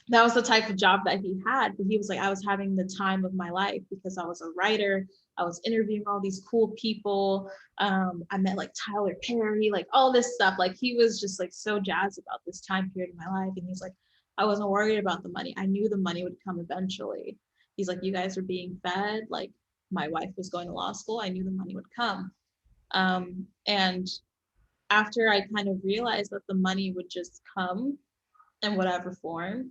Speaker 2: that was the type of job that he had. But he was like, I was having the time of my life because I was a writer. I was interviewing all these cool people. I met like Tyler Perry, like all this stuff. Like he was just like so jazzed about this time period in my life. And he's like, I wasn't worried about the money. I knew the money would come eventually. He's like, you guys are being fed. Like my wife was going to law school. I knew the money would come. And after I kind of realized that the money would just come in whatever form,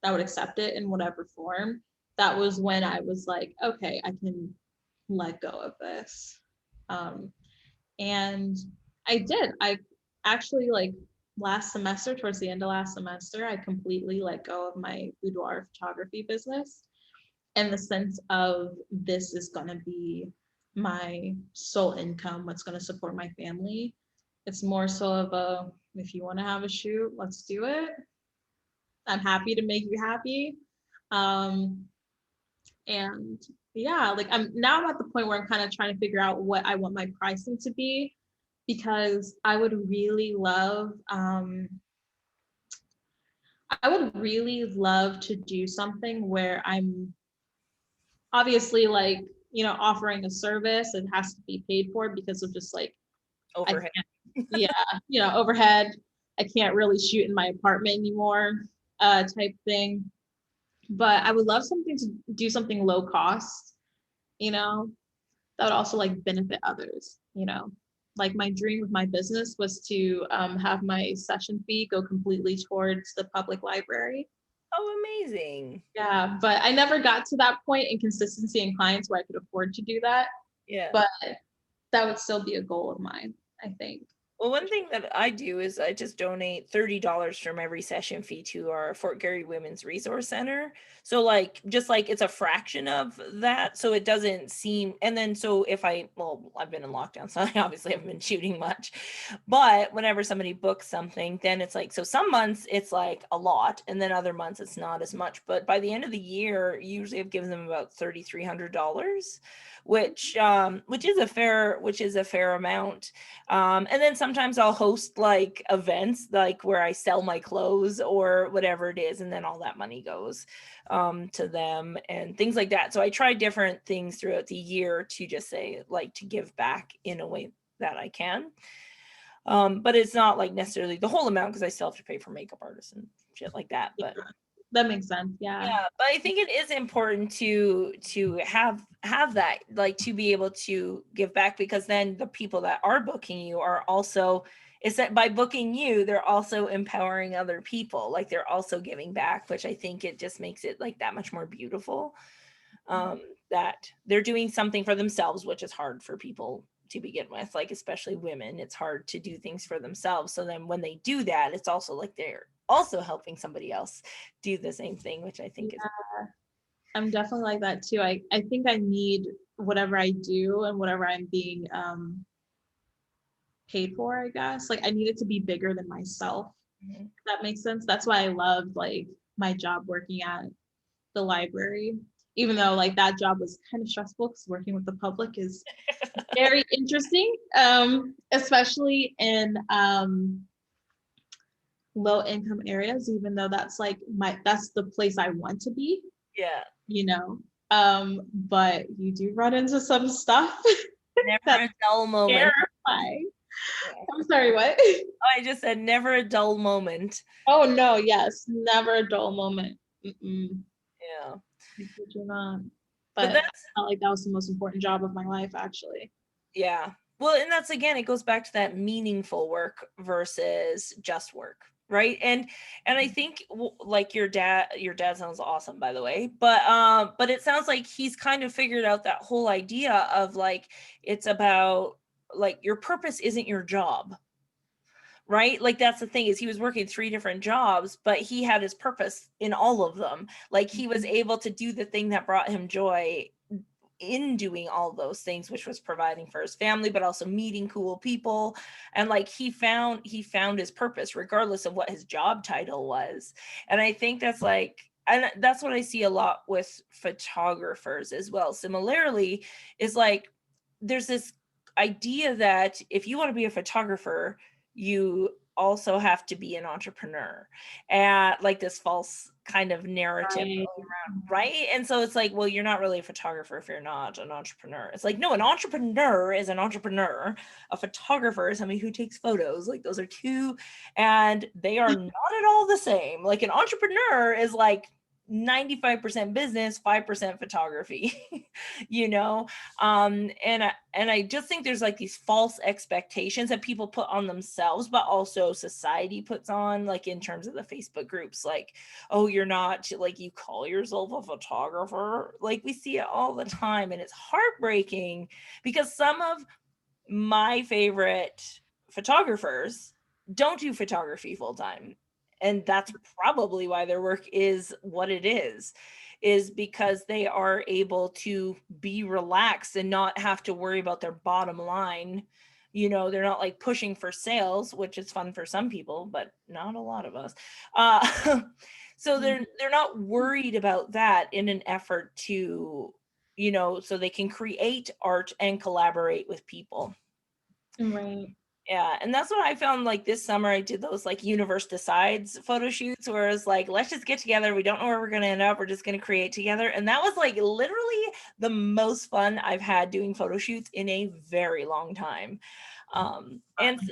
Speaker 2: I would accept it in whatever form, that was when I was like, okay, I can let go of this. Um, and I did. I actually, like, last semester, towards the end of last semester, I completely let go of my boudoir photography business in the sense of this is going to be my sole income, what's going to support my family. It's more so of a, if you want to have a shoot, let's do it. I'm happy to make you happy. Um, and yeah, like I'm at the point where I'm kind of trying to figure out what I want my pricing to be, because I would really love to do something where I'm obviously, like, offering a service. It has to be paid for because of just like, I
Speaker 1: Overhead.
Speaker 2: can't, yeah, overhead. I can't really shoot in my apartment anymore, type thing. But I would love something to do something low cost, you know, that would also like benefit others. Like my dream with my business was to have my session fee go completely towards the public library.
Speaker 1: Oh, amazing.
Speaker 2: Yeah, but I never got to that point in consistency in clients where I could afford to do that.
Speaker 1: Yeah.
Speaker 2: But that would still be a goal of mine, I think.
Speaker 1: Well, one thing that I do is I just donate $30 from every session fee to our Fort Garry Women's Resource Center. So like just like it's a fraction of that. So it doesn't seem, and then so if I've been in lockdown, so I obviously haven't been shooting much. But whenever somebody books something, then it's like, so some months it's like a lot, and then other months it's not as much. But by the end of the year, usually I've given them about $3,300, which is a fair amount. And then sometimes I'll host like events like where I sell my clothes or whatever it is, and then all that money goes to them and things like that. So I try different things throughout the year to just say, like, to give back in a way that I can. But it's not like necessarily the whole amount because I still have to pay for makeup artists and shit like that.
Speaker 2: Yeah,
Speaker 1: But
Speaker 2: that makes sense. Yeah.
Speaker 1: yeah, but I think it is important to have that, like, to be able to give back, because then the people that are booking you are also, is that by booking you, they're also empowering other people, like they're also giving back, which I think it just makes it like that much more beautiful. That they're doing something for themselves, which is hard for people to begin with, like especially women, it's hard to do things for themselves. So then when they do that, it's also like they're also helping somebody else do the same thing, which I think is,
Speaker 2: Yeah, I'm definitely like that too. I think I need whatever I do and whatever I'm being paid for, I guess. Like I need it to be bigger than myself.
Speaker 1: Mhm.
Speaker 2: If that makes sense. That's why I loved like my job working at the library, even though like that job was kind of stressful because working with the public is very interesting, especially in low income areas, even though that's the place I want to be,
Speaker 1: Yeah,
Speaker 2: you know. But you do run into some stuff
Speaker 1: never
Speaker 2: that's
Speaker 1: a dull moment.
Speaker 2: terrifying.
Speaker 1: Yeah.
Speaker 2: I'm sorry, what?
Speaker 1: I just said never a dull moment.
Speaker 2: Oh no, yes, never a dull moment. Mm-mm.
Speaker 1: Yeah,
Speaker 2: I kid you not.
Speaker 1: but
Speaker 2: But I
Speaker 1: that's,
Speaker 2: felt like that was the most important job of my life, actually.
Speaker 1: yeah, well, and that's, again, it goes back to that meaningful work versus just work, right? And I think like your dad sounds awesome, by the way, but it sounds like he's kind of figured out that whole idea of like, it's about, like, your purpose isn't your job, right? Like that's the thing, is he was working three different jobs, but he had his purpose in all of them. Like he was able to do the thing that brought him joy in doing all those things, which was providing for his family but also meeting cool people. And like he found his purpose regardless of what his job title was. And I think that's like, and that's what I see a lot with photographers as well, similarly, is like there's this idea that if you want to be a photographer, you also have to be an entrepreneur, and like this false kind of narrative
Speaker 2: Right.
Speaker 1: going around, right? And so it's like, well, you're not really a photographer if you're not an entrepreneur. It's like, no, an entrepreneur is an entrepreneur. A photographer is somebody who takes photos. Like those are two, and they are not at all the same. Like an entrepreneur is like 95% business, 5% photography, you know? And I just think there's like these false expectations that people put on themselves, but also society puts on, like in terms of the Facebook groups, like, oh, you're not, like, you call yourself a photographer. Like we see it all the time, and it's heartbreaking because some of my favorite photographers don't do photography full time. And that's probably why their work is what it is because they are able to be relaxed and not have to worry about their bottom line. You know, they're not like pushing for sales, which is fun for some people, but not a lot of us. So they're not worried about that in an effort to, so they can create art and collaborate with people.
Speaker 2: Right.
Speaker 1: Yeah, and that's what I found, like, this summer, I did those, like, universe decides photo shoots where it's like, "Let's just get together, we don't know where we're gonna end up, we're just gonna create together," and that was, like, literally the most fun I've had doing photo shoots in a very long time. And s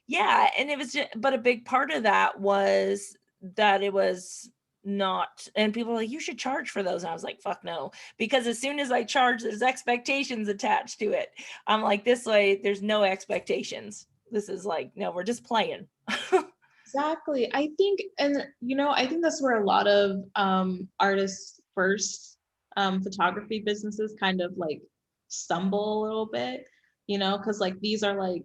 Speaker 1: Yeah, and it was just, but a big part of that was that it was not, and people were like, "You should charge for those," and I was like, "Fuck no," because as soon as I charge, there's expectations attached to it. I'm like, "This way, there's no expectations." This is like, no, we're just playing.
Speaker 2: Exactly. I think, and I think that's where a lot of artists first photography businesses kind of like stumble a little bit, because like these are like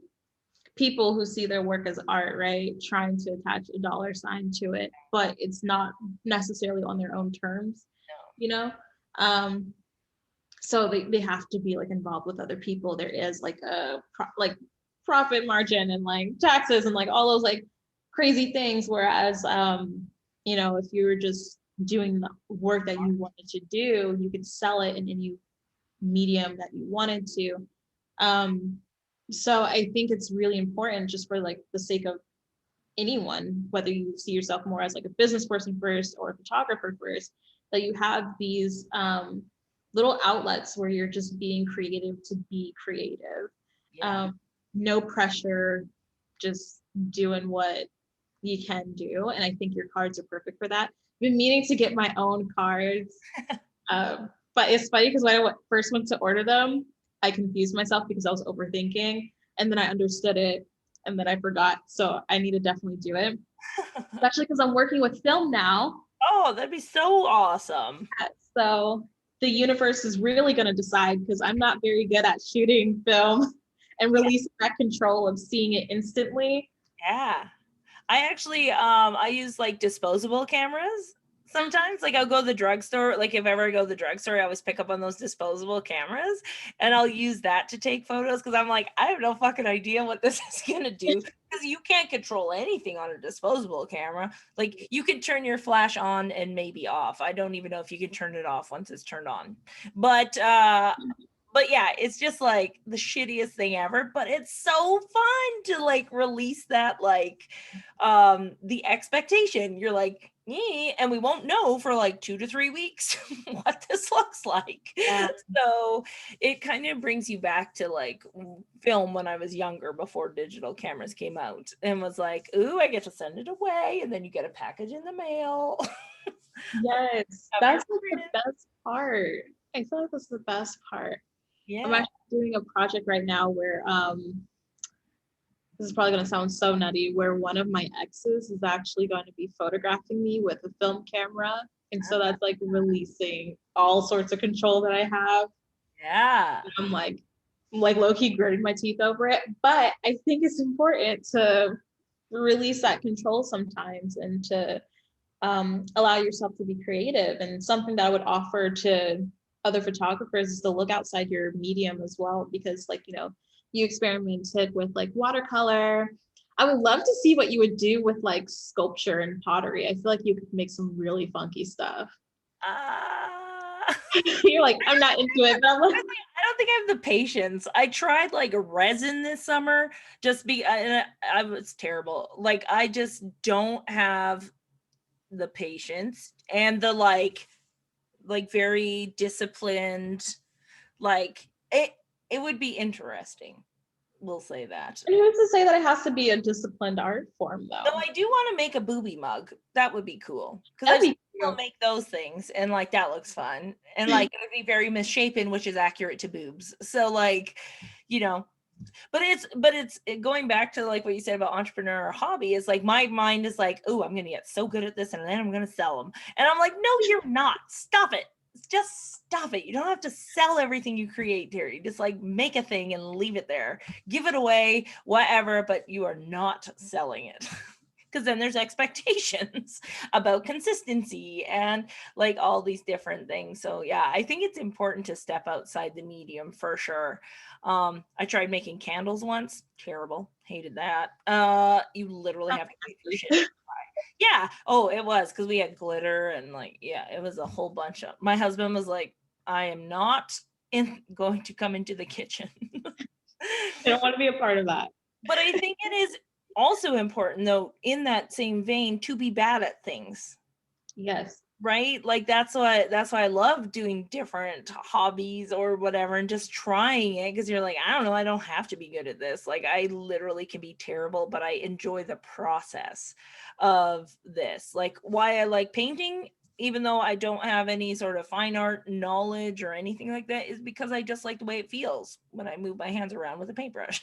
Speaker 2: people who see their work as art, right? Trying to attach a dollar sign to it, but it's not necessarily on their own terms, you know? Um, so they have to be like involved with other people. There is like a like profit margin and like taxes and like all those like crazy things. Whereas if you were just doing the work that you wanted to do, you could sell it in any medium that you wanted to. So I think it's really important, just for like the sake of anyone, whether you see yourself more as like a business person first or a photographer first, that you have these little outlets where you're just being creative to be creative.
Speaker 1: Yeah.
Speaker 2: No pressure, just doing what you can do. And I think your cards are perfect for that. I've been meaning to get my own cards. But it's funny because when I first went to order them, I confused myself because I was overthinking, and then I understood it, and then I forgot. So I need to definitely do it, especially because I'm working with film now.
Speaker 1: Oh, that'd be so awesome.
Speaker 2: So the universe is really going to decide, because I'm not very good at shooting film and releasing that control of seeing it instantly.
Speaker 1: Yeah. I actually I use like disposable cameras sometimes. Like I'll go to the drugstore, like if ever I go to the drugstore, I always pick up on those disposable cameras and I'll use that to take photos because I'm like, I have no fucking idea what this is gonna do. Because you can't control anything on a disposable camera. Like you can turn your flash on and maybe off. I don't even know if you can turn it off once it's turned on. But yeah, it's just like the shittiest thing ever, but it's so fun to like release that, like the expectation. You're like, and we won't know for like 2 to 3 weeks what this looks like.
Speaker 2: Yeah.
Speaker 1: So it kind of brings you back to like film when I was younger, before digital cameras came out, and was like, ooh, I get to send it away and then you get a package in the mail.
Speaker 2: Yes, that's like the best part. I feel like that's the best part. I'm
Speaker 1: Yeah.
Speaker 2: actually doing a project right now where this is probably going to sound so nutty, where one of my exes is actually going to be photographing me with a film camera, and so that's like releasing all sorts of control that I have.
Speaker 1: Yeah.
Speaker 2: I'm like low-key gritting my teeth over it, but I think it's important to release that control sometimes, and to allow yourself to be creative. And something that I would offer to other photographers is to look outside your medium as well, because like, you experimented with like watercolor. I would love to see what you would do with like sculpture and pottery. I feel like you could make some really funky stuff.
Speaker 1: Uh,
Speaker 2: You're like, I'm not into it, but I'm like,
Speaker 1: I don't think I have the patience. I tried like resin this summer, and I was terrible. Like I just don't have the patience and the like very disciplined, like it would be interesting. We'll say that.
Speaker 2: And who's to say that it has to be a disciplined art form,
Speaker 1: Though
Speaker 2: though?
Speaker 1: I do want to make a booby mug. That would be cool. Because
Speaker 2: That'd
Speaker 1: I've seen
Speaker 2: be
Speaker 1: people
Speaker 2: cute.
Speaker 1: make those things and like that looks fun. And like it would be very misshapen, which is accurate to boobs. So like, you know, but it's going back to like what you said about entrepreneur or hobby is like my mind is like, oh, I'm gonna get so good at this and then I'm gonna sell them. And I'm like, no, you're not. Stop it. Just stop it. You don't have to sell everything you create, Teri. Just like make a thing and leave it there. Give it away, whatever, but you are not selling it. Because then there's expectations about consistency and like all these different things. So yeah, I think it's important to step outside the medium for sure. I tried making candles once. Terrible. Hated that. You literally have to wait for shit to dry. Yeah. Oh, it was because we had glitter and like, yeah, it was a whole bunch of. My husband was like, I am not going to come into the kitchen.
Speaker 2: I don't want to be a part of that.
Speaker 1: But I think it is also important though, in that same vein, to be bad at things.
Speaker 2: Yes.
Speaker 1: Right? Like that's why I love doing different hobbies or whatever and just trying it because you're like, I don't know, I don't have to be good at this. Like I literally can be terrible, but I enjoy the process of this. Like why I like painting, even though I don't have any sort of fine art knowledge or anything like that, is because I just like the way it feels when I move my hands around with a paintbrush,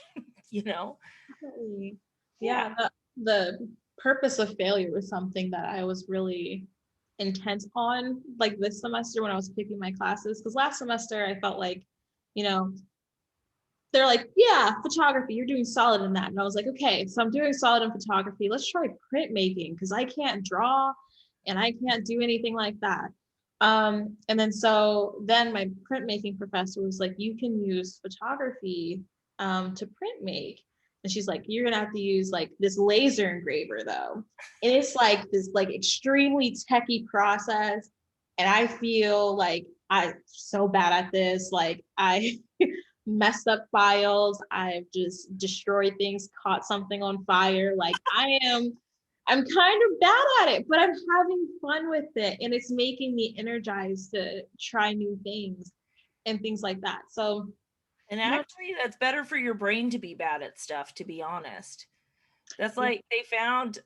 Speaker 1: you know?
Speaker 2: Definitely. Yeah, the purpose of failure was something that I was really intent on, like this semester when I was picking my classes. Because last semester I felt like, you know, they're like, yeah, photography, you're doing solid in that. And I was like, okay, so I'm doing solid in photography. Let's try printmaking because I can't draw and I can't do anything like that. And then my printmaking professor was like, you can use photography to print make. And she's like, you're gonna have to use like this laser engraver though. And it's like this like extremely techy process. And I feel like I'm so bad at this. Like I messed up files. I've just destroyed things, caught something on fire. Like I'm kind of bad at it, but I'm having fun with it. And it's making me energized to try new things and things like that. So,
Speaker 1: And
Speaker 2: you know,
Speaker 1: actually, that's better for your brain to be bad at stuff, to be honest. That's
Speaker 2: yeah.
Speaker 1: like they found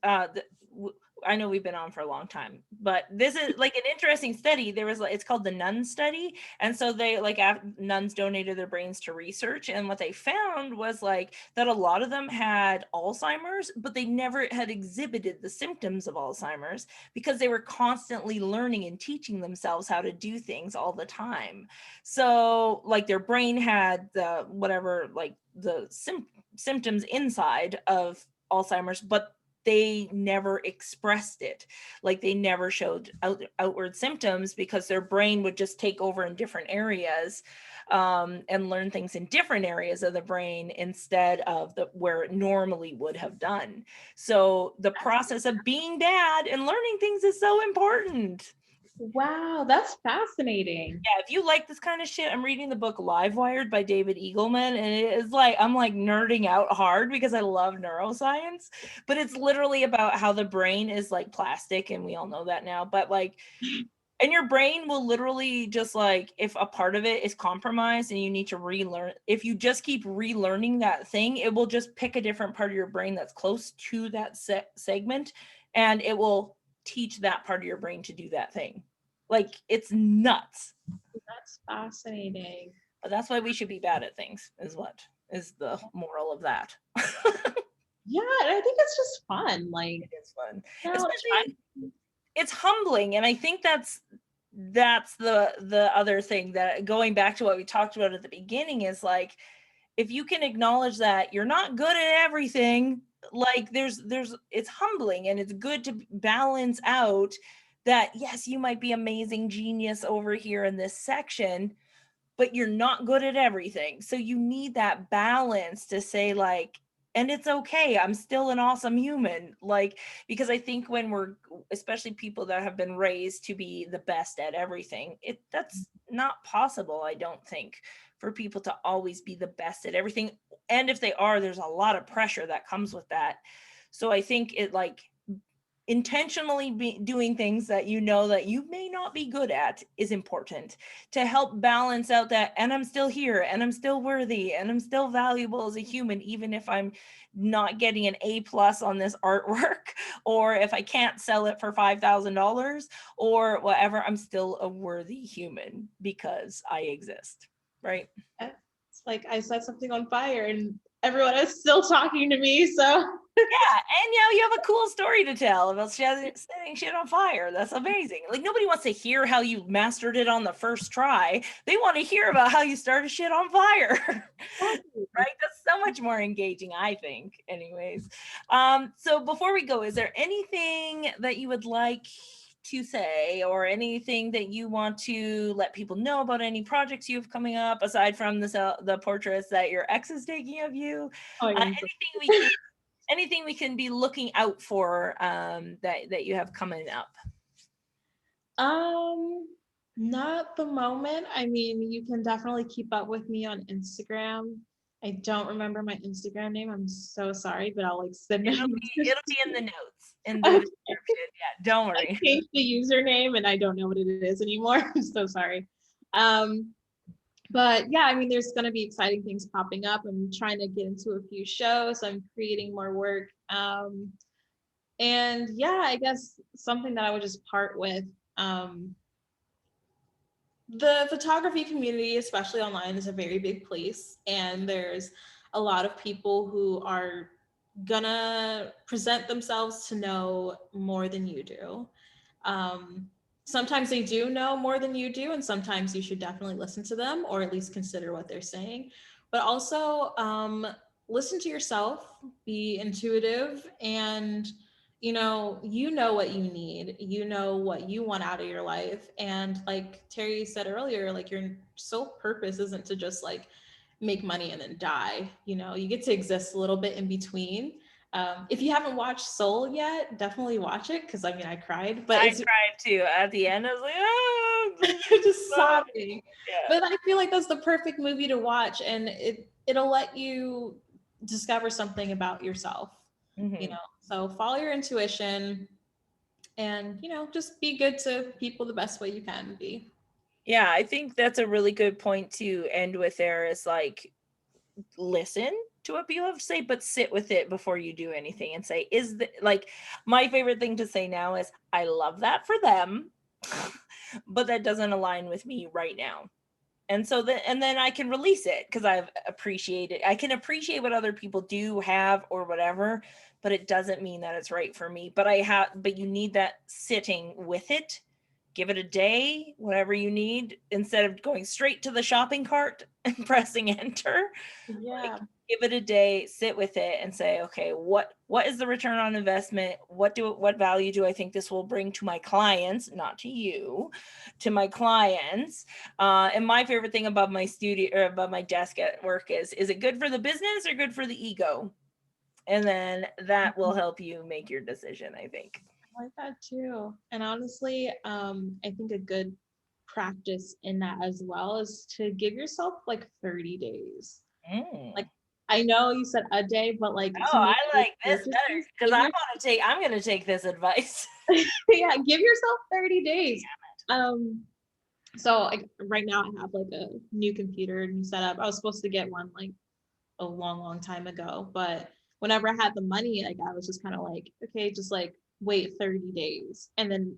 Speaker 1: I know we've been on for a long time, but this is like an interesting study. There was it's called the Nun study, and so they like nuns donated their brains to research, and what they found was like that a lot of them had Alzheimer's, but they never had exhibited the symptoms of Alzheimer's because they were constantly learning and teaching themselves how to do things all the time. So like their brain had the whatever like the symptoms inside of Alzheimer's, but they never expressed it. Like they never showed outward symptoms because their brain would just take over in different areas and learn things in different areas of the brain instead of where it normally would have done. So the process of being bad and learning things is so important.
Speaker 2: Wow, that's fascinating.
Speaker 1: Yeah, if you like this kind of shit, I'm reading the book Live Wired by David Eagleman, and it is like I'm like nerding out hard because I love neuroscience, but it's literally about how the brain is like plastic, and we all know that now. But like, and your brain will literally just like if a part of it is compromised and you need to relearn, if you just keep relearning that thing, it will just pick a different part of your brain that's close to that segment, and it will teach that part of your brain to do that thing. Like it's nuts.
Speaker 2: That's fascinating.
Speaker 1: But that's why we should be bad at things, is what is the moral of that.
Speaker 2: Yeah, and I think it's just fun. Like,
Speaker 1: It is fun.
Speaker 2: you know,
Speaker 1: Especially it's humbling. And I think that's the other thing that going back to what we talked about at the beginning is like if you can acknowledge that you're not good at everything, like there's it's humbling and it's good to balance out that yes, you might be amazing genius over here in this section, but you're not good at everything. So you need that balance to say like and it's okay. I'm still an awesome human. Like, because I think when we're, especially people that have been raised to be the best at everything, that's not possible, I don't think, for people to always be the best at everything. And if they are, there's a lot of pressure that comes with that. So I think it, like, intentionally be doing things that you know that you may not be good at is important to help balance out that, and I'm still here, and I'm still worthy, and I'm still valuable as a human, even if I'm not getting an A+ on this artwork, or if I can't sell it for $5,000 or whatever, I'm still a worthy human because I exist, right?
Speaker 2: It's like I set something on fire and everyone is still talking to me. So
Speaker 1: Yeah, and you have a cool story to tell about setting shit on fire. That's amazing. Like, nobody wants to hear how you mastered it on the first try. They want to hear about how you started shit on fire. Right? That's so much more engaging, I think. Anyways, so before we go, is there anything that you would like to say, or anything that you want to let people know about, any projects you have coming up aside from the portraits that your ex is taking of you?
Speaker 2: oh my goodness.
Speaker 1: Anything we can be looking out for, that you have coming up?
Speaker 2: Um, Not the moment. I mean, you can definitely keep up with me on Instagram. I don't remember my Instagram name. I'm so sorry, but I'll like send it.
Speaker 1: It'll be in the notes, in the
Speaker 2: Okay.
Speaker 1: description. Yeah, don't
Speaker 2: I
Speaker 1: worry.
Speaker 2: changed the username and I don't know what it is anymore. I'm so sorry. Um, but yeah, I mean, there's going to be exciting things popping up. I'm trying to get into a few shows. I'm creating more work. And yeah, I guess something that I would just part with. Um, the photography community, especially online, is a very big place, and there's a lot of people who are gonna present themselves to know more than you do. Um, Sometimes they do know more than you do, and sometimes you should definitely listen to them or at least consider what they're saying. But also, listen to yourself, be intuitive, and you know what you need, you know what you want out of your life. And like Teri said earlier, like your sole purpose isn't to just like make money and then die. You get to exist a little bit in between. If you haven't watched Soul yet, definitely watch it, because I mean I cried, but
Speaker 1: I
Speaker 2: it's
Speaker 1: tried to. At the end, I was like, oh,
Speaker 2: just sobbing.
Speaker 1: yeah.
Speaker 2: But I feel like that's the perfect movie to watch, and it'll let you discover something about yourself.
Speaker 1: Mhm.
Speaker 2: So follow your intuition, and just be good to people the best way you can be.
Speaker 1: Yeah, I think that's a really good point to end with there, is like, listen to what people have to say, but sit with it before you do anything and say, is the, like, my favorite thing to say now is, I love that for them, but that doesn't align with me right now. And so then, and then I can release it because I can appreciate what other people do have or whatever, but it doesn't mean that it's right for me. But you need that sitting with it. Give it a day, whatever you need, instead of going straight to the shopping cart and pressing enter. Like,
Speaker 2: Yeah.
Speaker 1: give it a day, sit with it and say, okay, what is the return on investment? What value do I think this will bring to my clients, not to you, to my clients? And my favorite thing about my studio, or about my desk at work, is it good for the business or good for the ego? And then that will help you make your decision, I think.
Speaker 2: I like that too. And honestly, I think a good practice in that as well is to give yourself like 30 days. Like,
Speaker 1: Mm.
Speaker 2: I know you said a day, but like
Speaker 1: Oh,
Speaker 2: to make
Speaker 1: I
Speaker 2: those
Speaker 1: like this better
Speaker 2: purchases,
Speaker 1: because I'm gonna take this advice.
Speaker 2: yeah, give yourself 30 days. So like right now I have like a new computer, new setup. I was supposed to get one like a long, long time ago, but whenever I had the money, like I was just kind of like, okay, just like wait 30 days. And then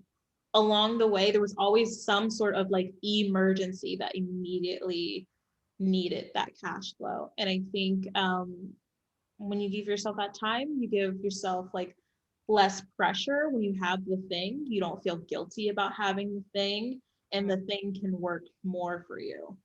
Speaker 2: along the way, there was always some sort of like emergency that immediately needed that cash flow. And I think when you give yourself that time, you give yourself like less pressure when you have the thing. You don't feel guilty about having the thing, and the thing can work more for you.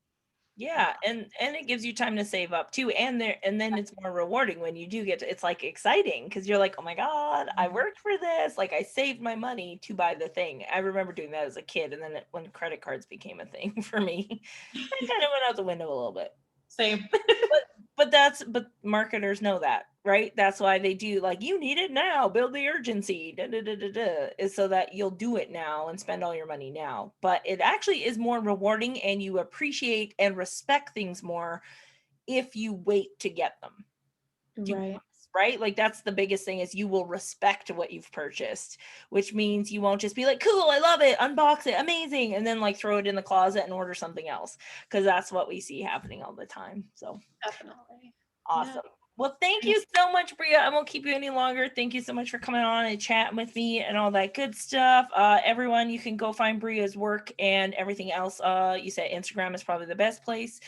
Speaker 1: Yeah, and it gives you time to save up too, and then it's more rewarding when you do get to, it's like exciting because you're like, oh my God, I worked for this. Like, I saved my money to buy the thing. I remember doing that as a kid, and then when credit cards became a thing for me, it kind of went out the window a little bit.
Speaker 2: Same.
Speaker 1: but marketers know that, right? That's why they do, like, you need it now, build the urgency, is so that you'll do it now and spend all your money now. But it actually is more rewarding, and you appreciate and respect things more if you wait to get them.
Speaker 2: Right.
Speaker 1: Right? Like, that's the biggest thing, is you will respect what you've purchased, which means you won't just be like, cool, I love it, unbox it, amazing, and then like throw it in the closet and order something else, because that's what we see happening all the time. So
Speaker 2: Definitely.
Speaker 1: awesome.
Speaker 2: Yeah.
Speaker 1: Well, thank you so much, Bria. I won't keep you any longer. Thank you so much for coming on and chatting with me and all that good stuff. Everyone, you can go find Bria's work and everything else. You said Instagram is probably the best place.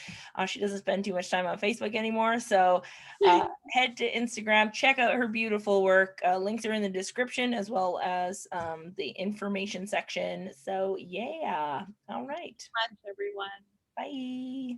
Speaker 1: She doesn't spend too much time on Facebook anymore. So head to Instagram, check out her beautiful work. Links are in the description, as well as the information section. So yeah. All right.
Speaker 2: Much, everyone.
Speaker 1: Bye.